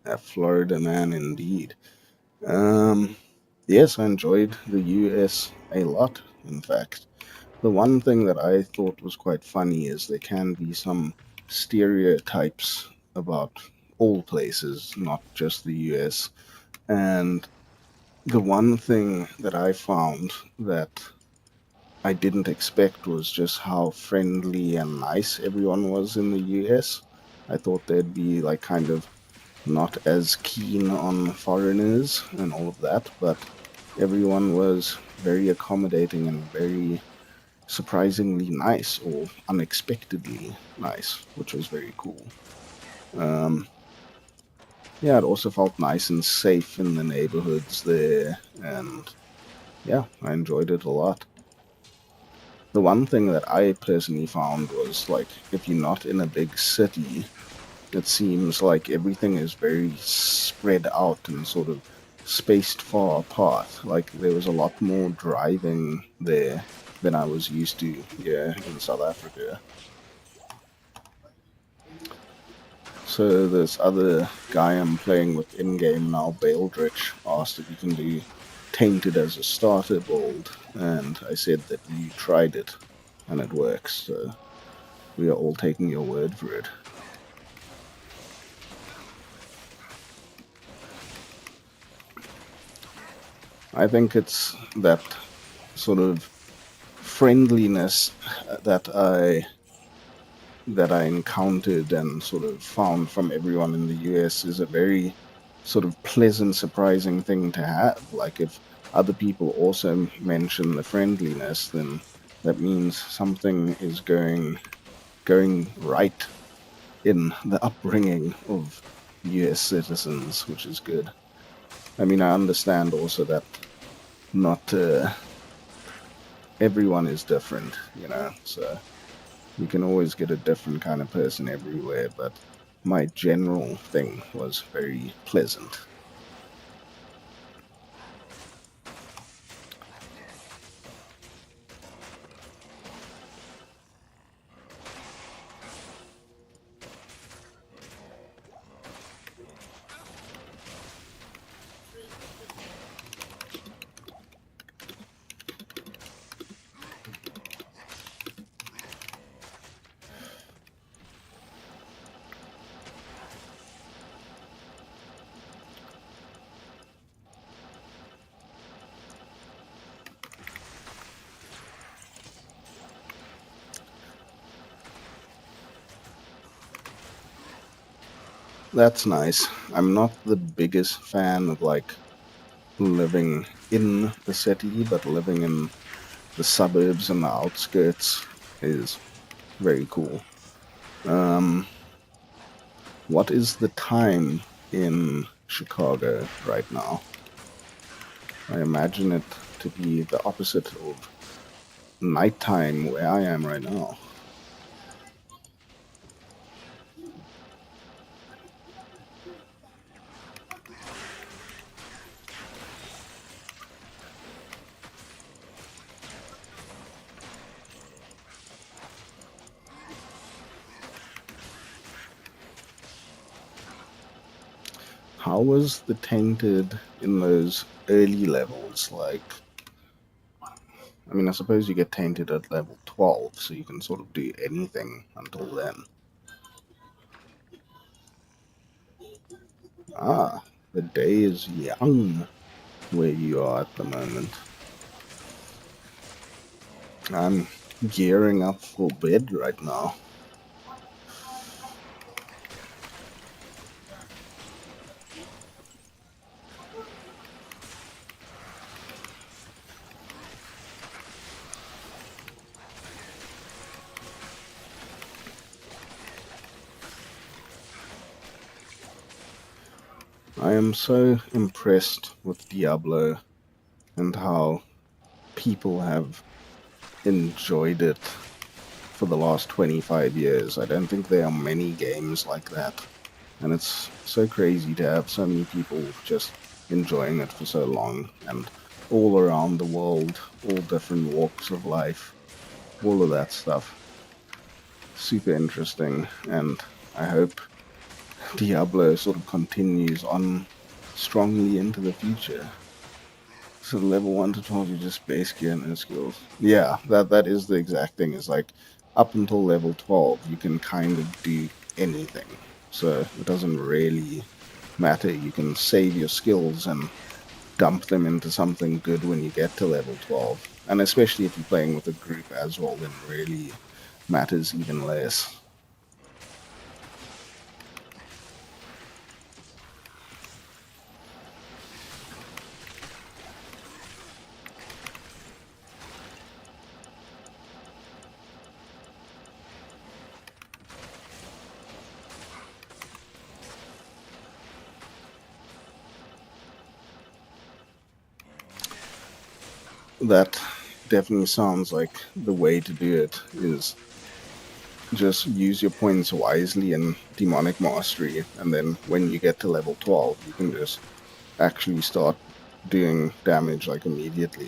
A Florida man indeed. Yes, I enjoyed the US a lot, in fact. The one thing that I thought was quite funny is there can be some stereotypes about all places, not just the US. And the one thing that I found that I didn't expect was just how friendly and nice everyone was in the US. I thought they'd be like kind of not as keen on foreigners and all of that, but everyone was very accommodating and very surprisingly nice or unexpectedly nice, which was very cool. Um, yeah, it also felt nice and safe in the neighborhoods there, and yeah, I enjoyed it a lot. The one thing that I personally found was like if you're not in a big city, it seems like everything is very spread out and sort of spaced far apart. Like there was a lot more driving there than I was used to here in South Africa. So this other guy I'm playing with in-game now, Baildrich, asked if you can do Tainted as a starter build, and I said that you tried it, and it works, so we are all taking your word for it. I think it's that sort of friendliness that I encountered and sort of found from everyone in the US is a very sort of pleasant, surprising thing to have. Like if other people also mention the friendliness, then that means something is going right in the upbringing of US citizens, which is good. I mean, I understand also that not everyone is different, you know, so you can always get a different kind of person everywhere, but my general thing was very pleasant. That's nice. I'm not the biggest fan of like living in the city, but living in the suburbs and the outskirts is very cool. Um, what is the time in Chicago right now? I imagine it to be the opposite of nighttime where I am right now. How was the tainted in those early levels? Like, I mean, I suppose you get tainted at level 12, so you can sort of do anything until then. Ah, the day is young where you are at the moment. I'm gearing up for bed right now. I am so impressed with Diablo and how people have enjoyed it for the last 25 years. I don't think there are many games like that. And it's so crazy to have so many people just enjoying it for so long and all around the world, all different walks of life, all of that stuff. Super interesting, and I hope Diablo sort of continues on strongly into the future. So level 1 to 12, you just base gear and no skills. Yeah, that is the exact thing. Is like up until level 12, you can kind of do anything. So it doesn't really matter. You can save your skills and dump them into something good when you get to level 12. And especially if you're playing with a group as well, then it really matters even less. That definitely sounds like the way to do it is just use your points wisely in demonic mastery, and then when you get to level 12 you can just actually start doing damage like immediately.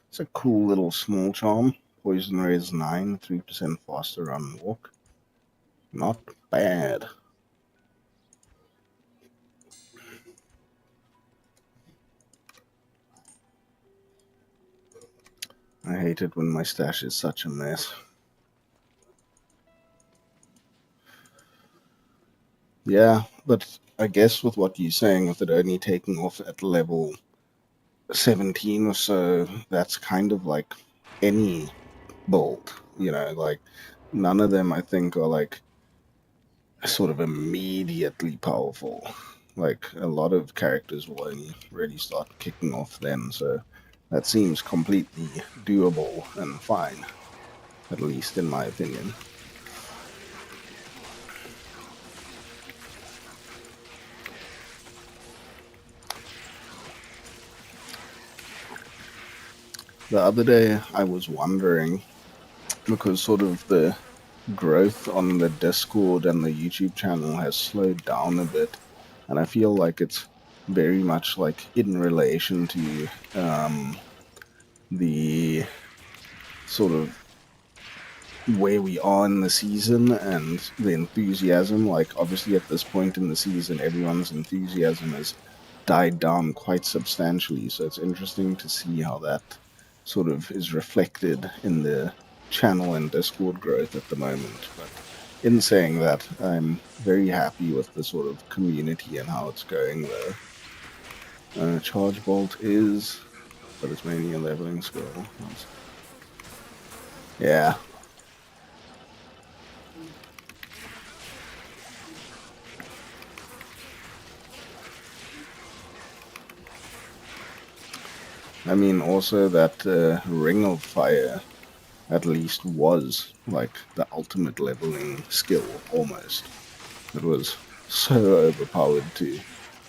It's a cool little small charm. Poison raise 9, 3% faster run walk. Not bad. I hate it when my stash is such a mess. Yeah, but I guess with what you're saying, with it only taking off at level 17 or so, that's kind of like any build, like none of them I think are like sort of immediately powerful. Like a lot of characters will only really start kicking off then, so that seems completely doable and fine, at least in my opinion. The other day I was wondering, because sort of the growth on the Discord and the YouTube channel has slowed down a bit, and I feel like it's very much like in relation to the sort of where we are in the season and the enthusiasm. Like, obviously, at this point in the season, everyone's enthusiasm has died down quite substantially. So it's interesting to see how that sort of is reflected in the channel and Discord growth at the moment. But in saying that, I'm very happy with the sort of community and how it's going, though. Charge Bolt is, but it's mainly a leveling skill. Yeah. I mean, also that Ring of Fire at least was like the ultimate leveling skill, almost. It was so overpowered to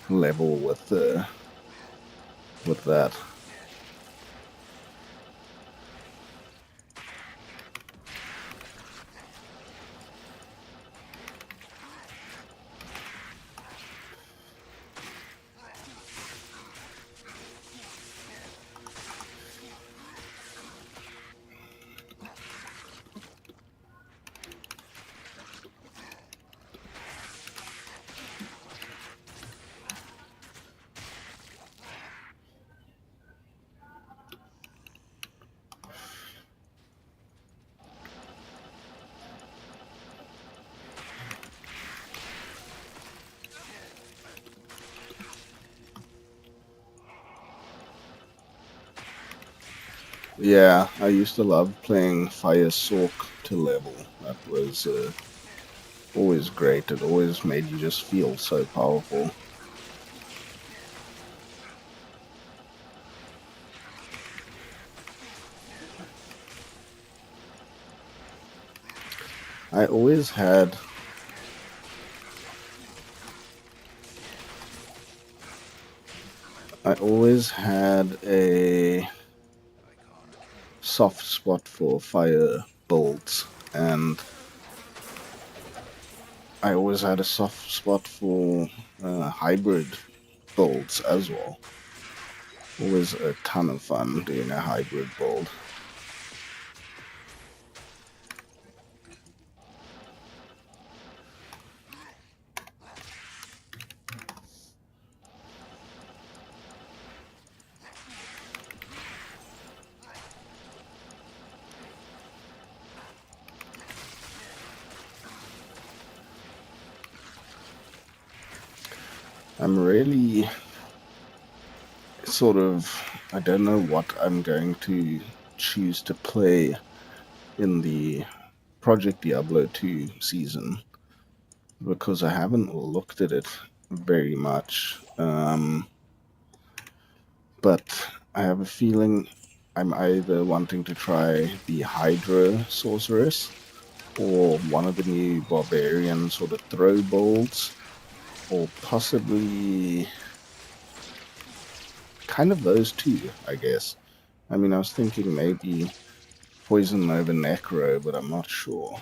level with that. Yeah, I used to love playing Fire Sork to level. That was always great. It always made you just feel so powerful. I always had a soft spot for fire bolts, and I always had a soft spot for hybrid builds as well. Always a ton of fun doing a hybrid build. I'm really sort of, I don't know what I'm going to choose to play in the Project Diablo 2 season because I haven't looked at it very much. But I have a feeling I'm either wanting to try the Hydra Sorceress or one of the new Barbarian sort of throw bolts, or possibly kind of those two, I guess. I mean, I was thinking maybe Poison over Necro, but I'm not sure.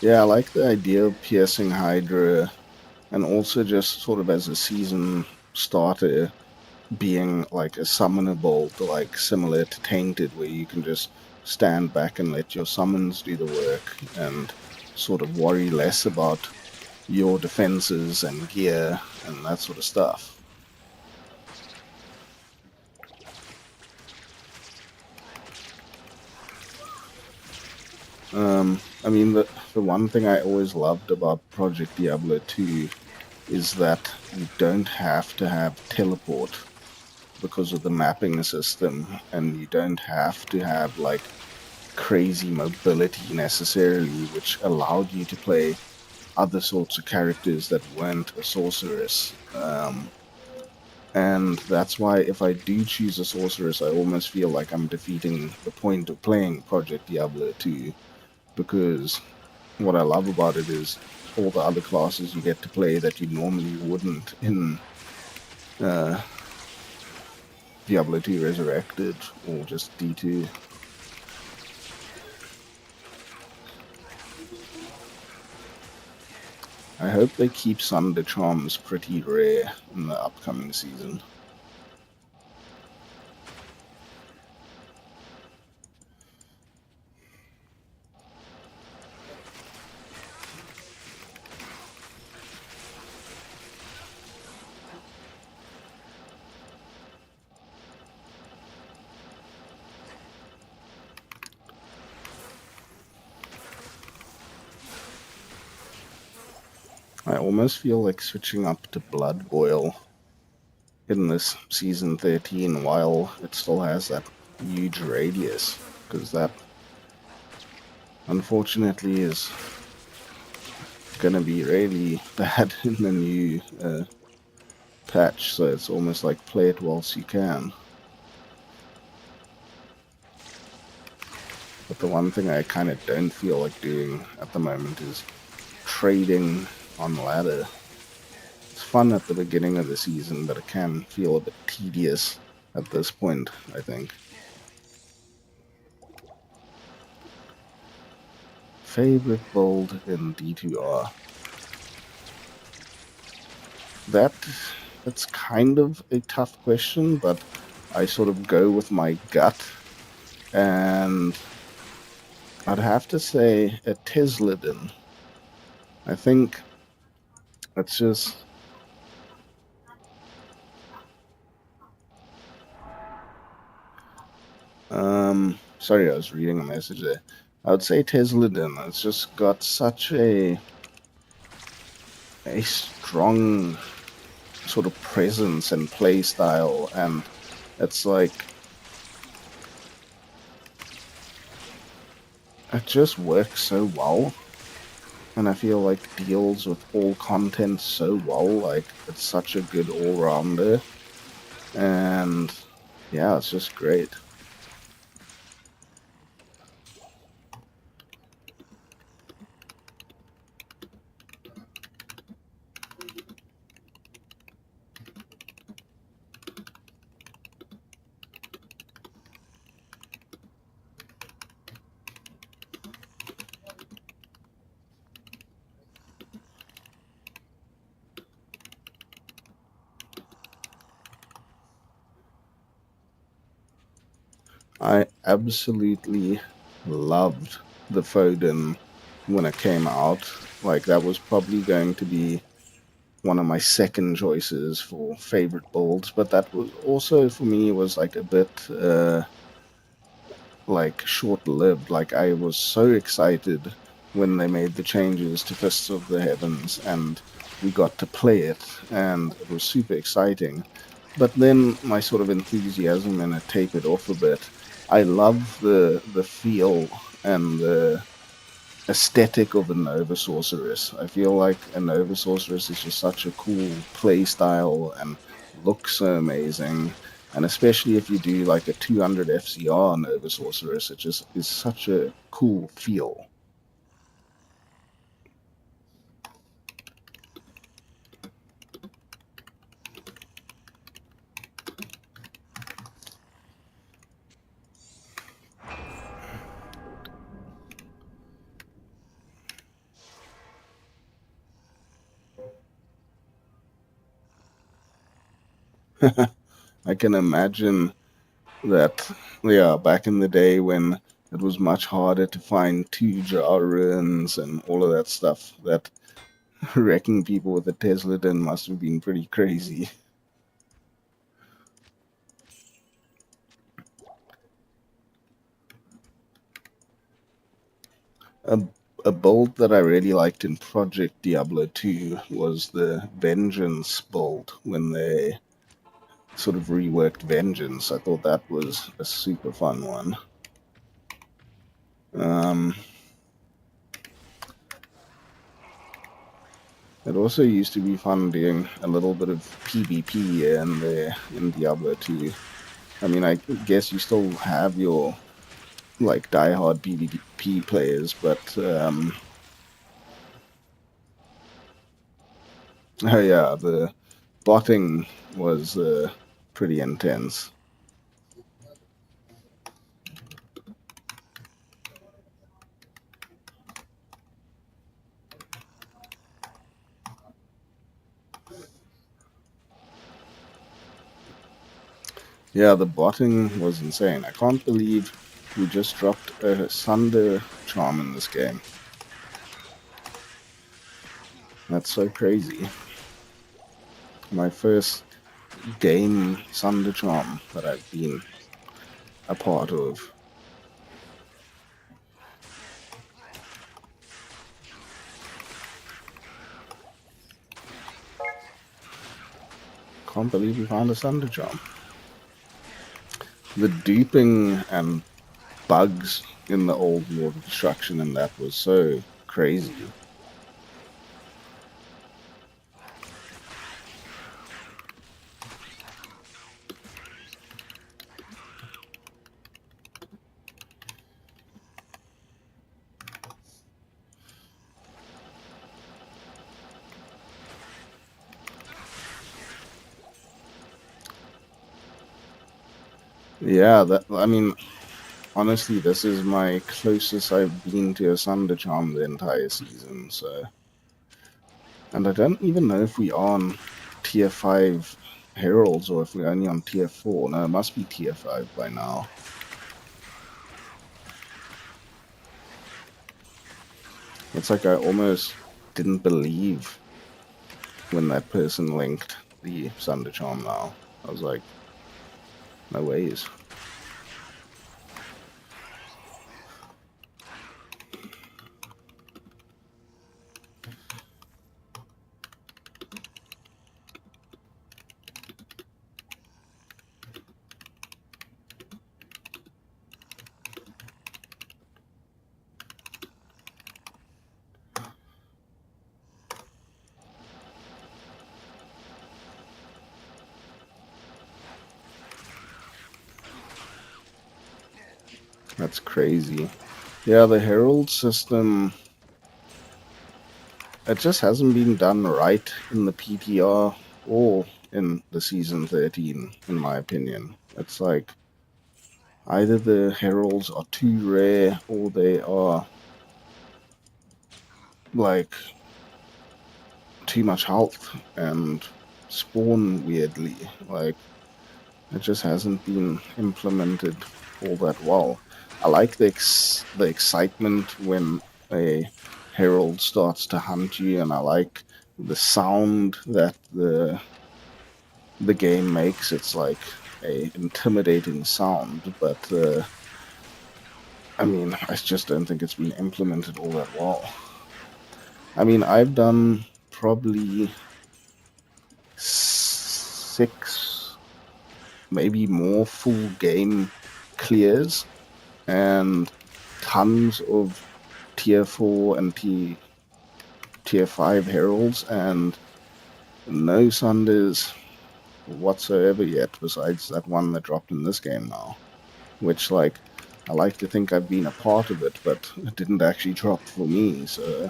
Yeah, I like the idea of piercing Hydra, and also just sort of as a season starter, being like a summoner bolt, like similar to Tainted, where you can just stand back and let your summons do the work and sort of worry less about your defenses and gear and that sort of stuff. I mean, the one thing I always loved about Project Diablo 2 is that you don't have to have teleport because of the mapping system, and you don't have to have like crazy mobility necessarily, which allowed you to play other sorts of characters that weren't a sorceress. And that's why if I do choose a sorceress, I almost feel like I'm defeating the point of playing Project Diablo 2, because what I love about it is all the other classes you get to play that you normally wouldn't in Diablo 2 Resurrected or just D2. I hope they keep Sunder Charms pretty rare in the upcoming season. I almost feel like switching up to Blood Boil in this season 13 while it still has that huge radius, because that unfortunately is gonna be really bad in the new patch, so it's almost like play it whilst you can. But the one thing I kind of don't feel like doing at the moment is trading on ladder. It's fun at the beginning of the season, but it can feel a bit tedious at this point, I think. Favorite build in D2R? That's kind of a tough question, but I sort of go with my gut, and I'd have to say a Tesladin. I think it's just... sorry, I was reading a message there. I would say Tesladin. It's just got such a strong sort of presence and play style, and it's like it just works so well, and I feel like deals with all content so well. Like, it's such a good all-rounder, and yeah, it's just great. I absolutely loved the Foden when it came out. Like, that was probably going to be one of my second choices for favorite builds, but that was also for me was like a bit like short-lived. Like, I was so excited when they made the changes to Fists of the Heavens and we got to play it, and it was super exciting. But then my sort of enthusiasm and it tapered off a bit. I love the feel and the aesthetic of a Nova Sorceress. I feel like a Nova Sorceress is just such a cool play style and looks so amazing. And especially if you do like a 200 FCR Nova Sorceress, it just is such a cool feel. I can imagine that, yeah, back in the day when it was much harder to find 2 jar ruins and all of that stuff, that wrecking people with a Tesla den must have been pretty crazy. A, a build that I really liked in Project Diablo 2 was the Vengeance build when they sort of reworked Vengeance. I thought that was a super fun one. It also used to be fun doing a little bit of PvP here and there in Diablo 2. I mean, I guess you still have your like diehard PvP players, but Oh yeah, the botting was pretty intense. Yeah, the botting was insane. I can't believe we just dropped a Sunder charm in this game. That's so crazy. My first game Sunder charm that I've been a part of. Can't believe we found a Sunder charm. The duping and bugs in the old Lord of Destruction and that was so crazy. Yeah, I mean, honestly, this is my closest I've been to a Sunder charm the entire season, so. And I don't even know if we are on tier 5 heralds or if we're only on tier 4. No, it must be tier 5 by now. It's like I almost didn't believe when that person linked the Sunder charm now. I was like, no ways. That's crazy. Yeah, the herald system, it just hasn't been done right in the PTR or in the season 13, in my opinion. It's like either the heralds are too rare or they are like too much health and spawn weirdly. Like it just hasn't been implemented all that well. I like the excitement when a herald starts to hunt you, and I like the sound that the game makes. It's like a intimidating sound, but I mean, I just don't think it's been implemented all that well. I mean, I've done probably 6, maybe more full game clears and tons of tier 4 and tier 5 heralds and no Sunders whatsoever yet besides that one that dropped in this game now, which like I like to think I've been a part of it, but it didn't actually drop for me, so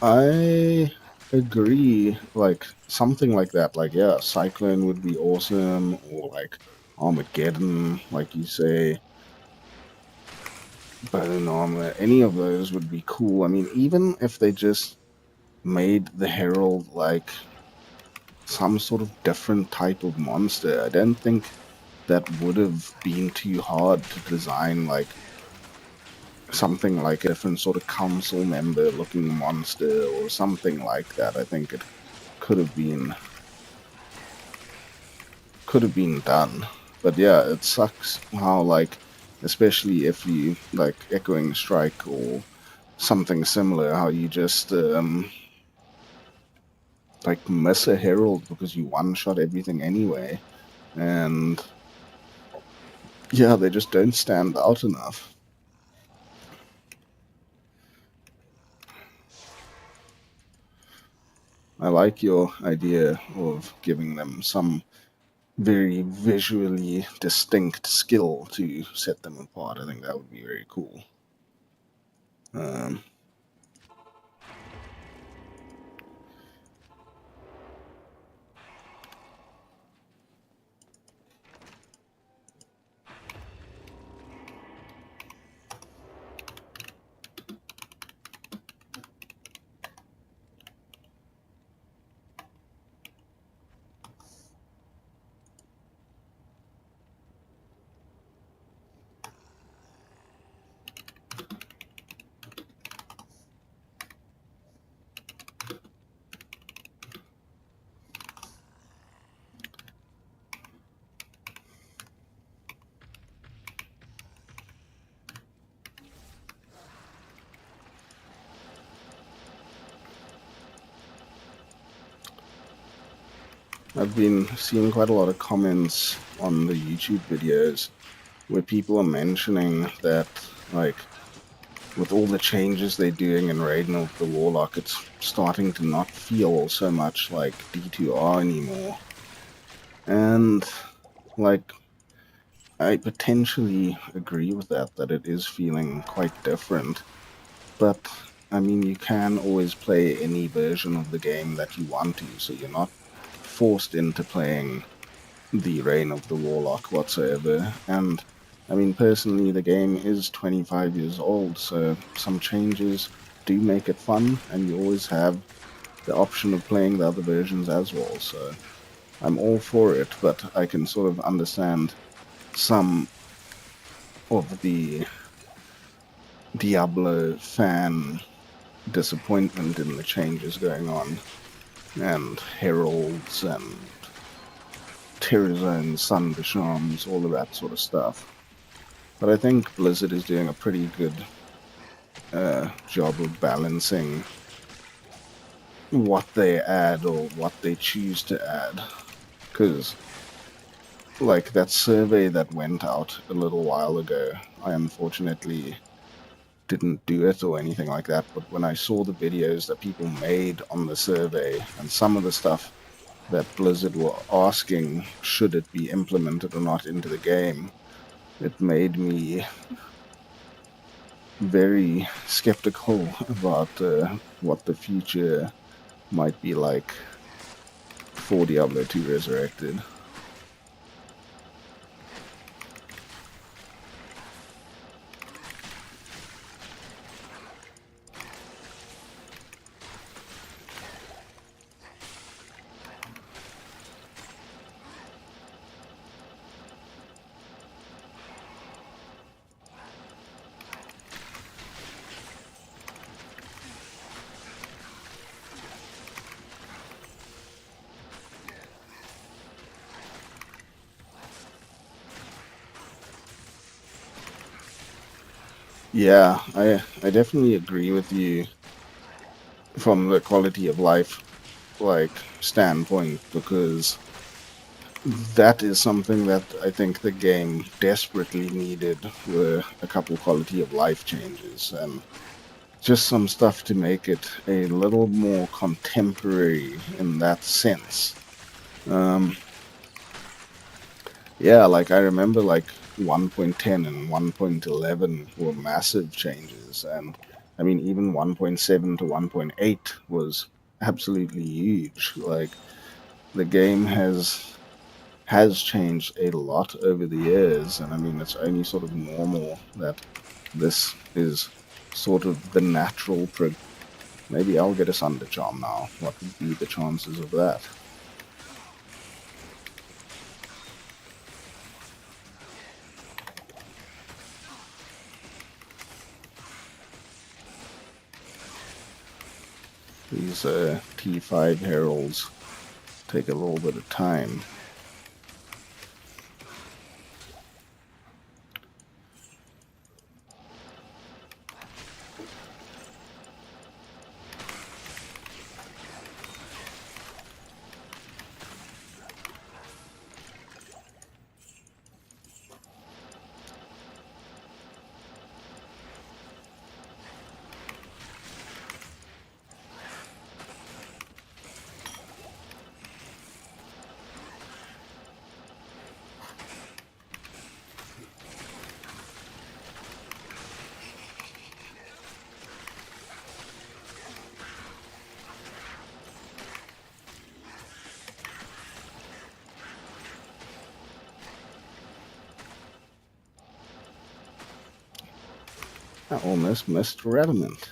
I agree. Like something like that. Like yeah, Cyclone would be awesome, or like Armageddon, like you say, Bone Armor. Any of those would be cool. I mean, even if they just made the Herald like some sort of different type of monster, I don't think that would have been too hard to design. Like something like a different sort of council member looking monster or something like that. I think it could have been done. But yeah, it sucks how like especially if you like Echoing Strike or something similar, how you just like miss a herald because you one shot everything anyway. And yeah, they just don't stand out enough. I like your idea of giving them some very visually distinct skill to set them apart. I think that would be very cool. Um, I've been seeing quite a lot of comments on the YouTube videos where people are mentioning that, like, with all the changes they're doing in Raiden of the Warlock, it's starting to not feel so much like D2R anymore. And, like, I potentially agree with that it is feeling quite different. But, I mean, you can always play any version of the game that you want to, so you're not forced into playing the Reign of the Warlock whatsoever. And I mean, personally, the game is 25 years old, so some changes do make it fun, and you always have the option of playing the other versions as well. So I'm all for it, but I can sort of understand some of the Diablo fan disappointment in the changes going on, and heralds and terror zones, sun charms, all of that sort of stuff. But I think Blizzard is doing a pretty good job of balancing what they add or what they choose to add. Because, like, that survey that went out a little while ago, I unfortunately didn't do it or anything like that, but when I saw the videos that people made on the survey and some of the stuff that Blizzard were asking should it be implemented or not into the game, it made me very skeptical about what the future might be like for Diablo 2 Resurrected. Yeah, I definitely agree with you from the quality of life like standpoint, because that is something that I think the game desperately needed, were a couple quality of life changes and just some stuff to make it a little more contemporary in that sense. Um, yeah, like I remember like 1.10 and 1.11 were massive changes, and I mean, even 1.7 to 1.8 was absolutely huge. Like, the game has changed a lot over the years, and I mean, it's only sort of normal that this is sort of the natural maybe I'll get a Sunder Charm now. What would be the chances of that? These T5 heralds take a little bit of time. I almost missed Rediment.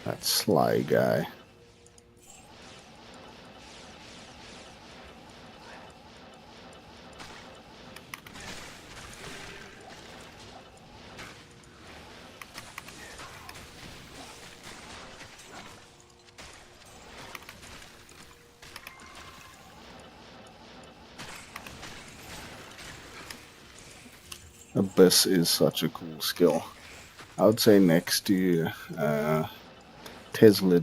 That sly guy. Abyss is such a cool skill. I would say next to Tesla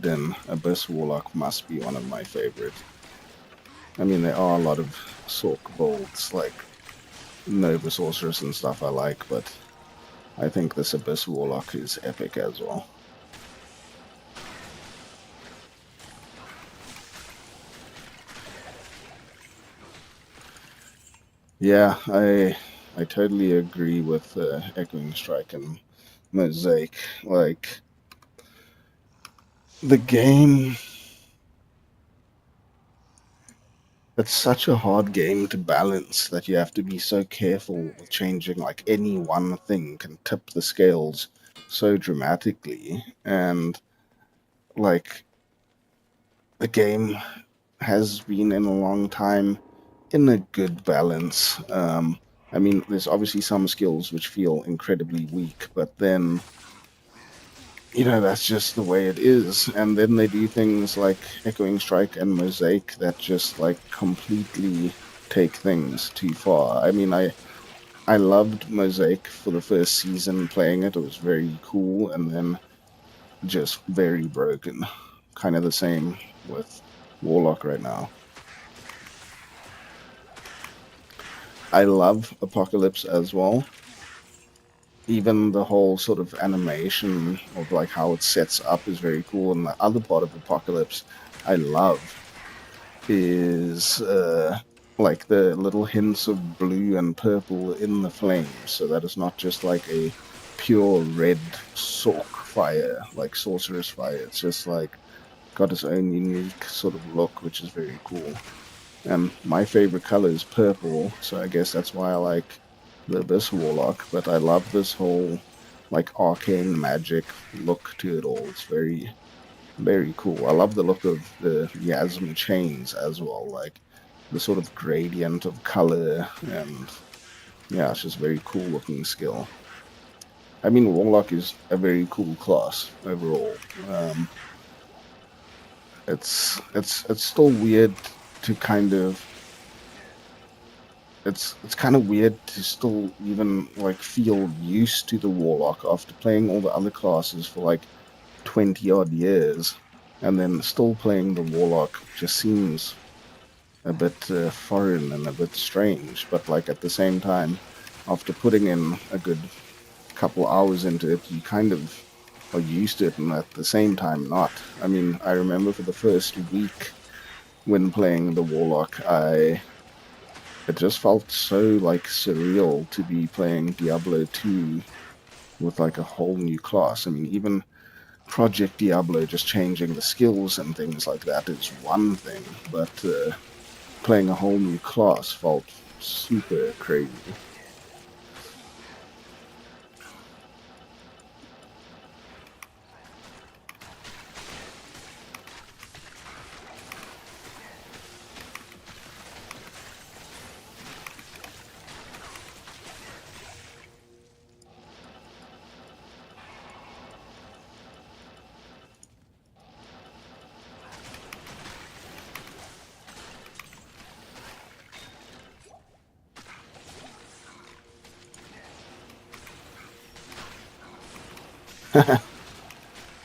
Abyss Warlock must be one of my favorites. I mean, there are a lot of Sork builds like Nova Sorceress and stuff I like, but I think this Abyss Warlock is epic as well. Yeah, I totally agree with Echoing Strike and Mosaic. Like, the game, it's such a hard game to balance that you have to be so careful with changing. Like, any one thing can tip the scales so dramatically, and like, the game has been in a long time in a good balance. I mean, there's obviously some skills which feel incredibly weak, but then, that's just the way it is. And then they do things like Echoing Strike and Mosaic that just like completely take things too far. I mean, I loved Mosaic for the first season playing it. It was very cool, and then just very broken. Kind of the same with Warlock right now. I love Apocalypse as well. Even the whole sort of animation of like how it sets up is very cool. And the other part of Apocalypse I love is like the little hints of blue and purple in the flames, so that it's not just like a pure red Sork fire, like sorceress fire. It's just like got its own unique sort of look, which is very cool. And my favorite color is purple, so I guess that's why I like the Abyss Warlock. But I love this whole like arcane magic look to it all. It's very, very cool. I love the look of the Miasma chains as well, like the sort of gradient of color, and yeah, it's just very cool looking skill. I mean, Warlock is a very cool class overall. Um, it's still weird to kind of it's kind of weird to still even like feel used to the Warlock after playing all the other classes for like 20 odd years, and then still playing the Warlock just seems a bit foreign and a bit strange. But like at the same time, after putting in a good couple hours into it, you kind of are used to it, and at the same time not. I mean, I remember for the first week when playing the Warlock, it just felt so like surreal to be playing Diablo 2 with like a whole new class. I mean, even Project Diablo, just changing the skills and things like that is one thing, but playing a whole new class felt super crazy.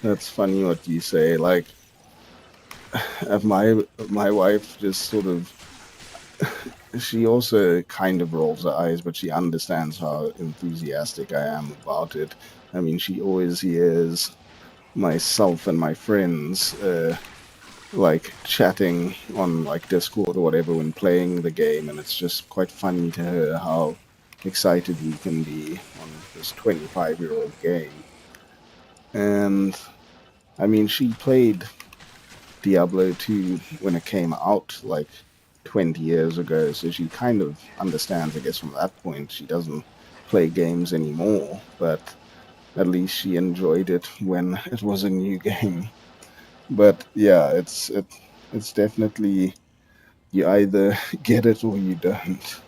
That's funny what you say. Like, my wife just sort of, she also kind of rolls her eyes, but she understands how enthusiastic I am about it. I mean, she always hears myself and my friends like chatting on like Discord or whatever when playing the game, and it's just quite funny to her how excited we can be on this 25-year-old game. And I mean, she played Diablo 2 when it came out like 20 years ago, so she kind of understands, I guess, from that point. She doesn't play games anymore, but at least she enjoyed it when it was a new game. But yeah, it's definitely, you either get it or you don't.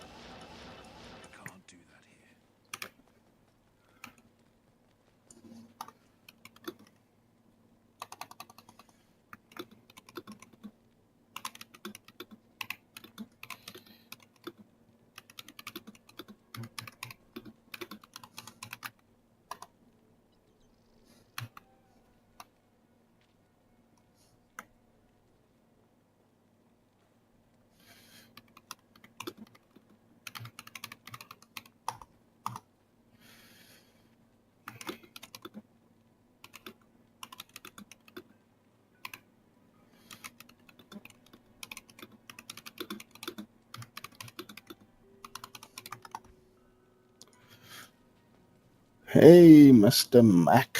Hey, Mr. Mac.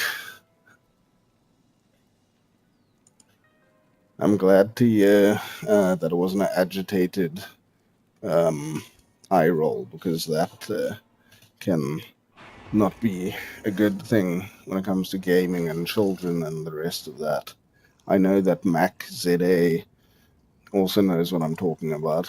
I'm glad to hear that it wasn't an agitated um, eye roll, because that can not be a good thing when it comes to gaming and children and the rest of that. I know that Mac ZA also knows what I'm talking about.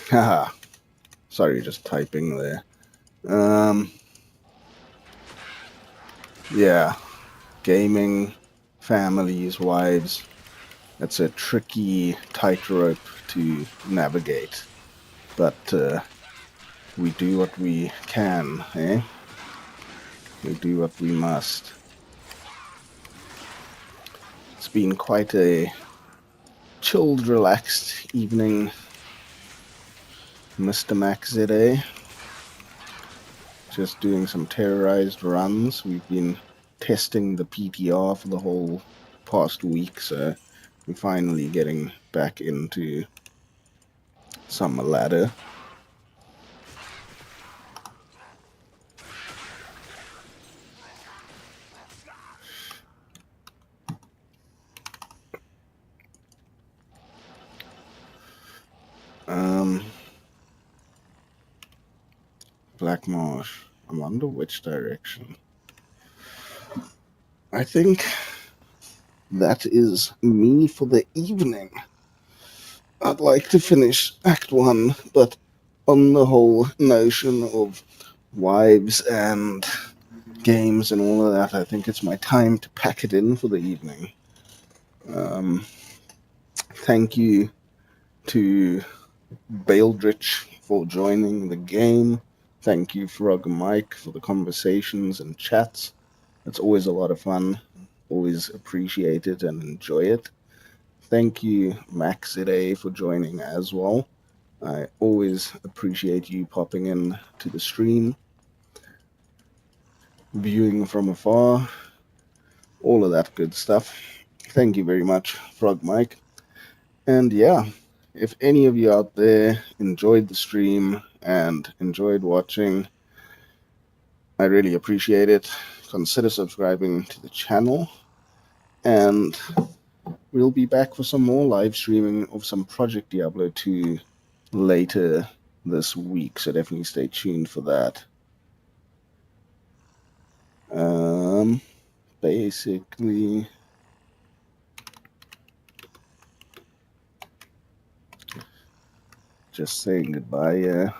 Haha. Sorry, just typing there. Um, yeah, gaming, families, wives. That's a tricky tightrope to navigate, but we do what we can, eh? We do what we must. It's been quite a chilled, relaxed evening, Mr. Max ZA. Just doing some terrorized runs. We've been testing the PTR for the whole past week, so we're finally getting back into some ladder. Black Marsh. I wonder which direction. I think that is me for the evening. I'd like to finish Act 1, but on the whole notion of wives and games and all of that, I think it's my time to pack it in for the evening. Um, thank you to Baildrich for joining the game. Thank you, Frog Mike, for the conversations and chats. It's always a lot of fun. Always appreciate it and enjoy it. Thank you, Max today, for joining as well. I always appreciate you popping in to the stream, viewing from afar, all of that good stuff. Thank you very much, Frog Mike. And yeah, if any of you out there enjoyed the stream and enjoyed watching, I really appreciate it. Consider subscribing to the channel, and we'll be back for some more live streaming of some Project Diablo 2 later this week, so definitely stay tuned for that. Basically, just saying goodbye.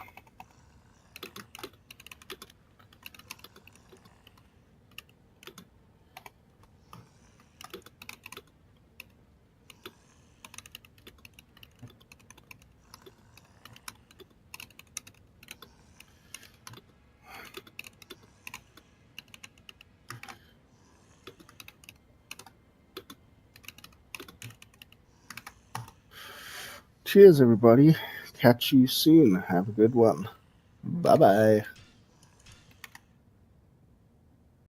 Cheers, everybody. Catch you soon. Have a good one. Bye bye.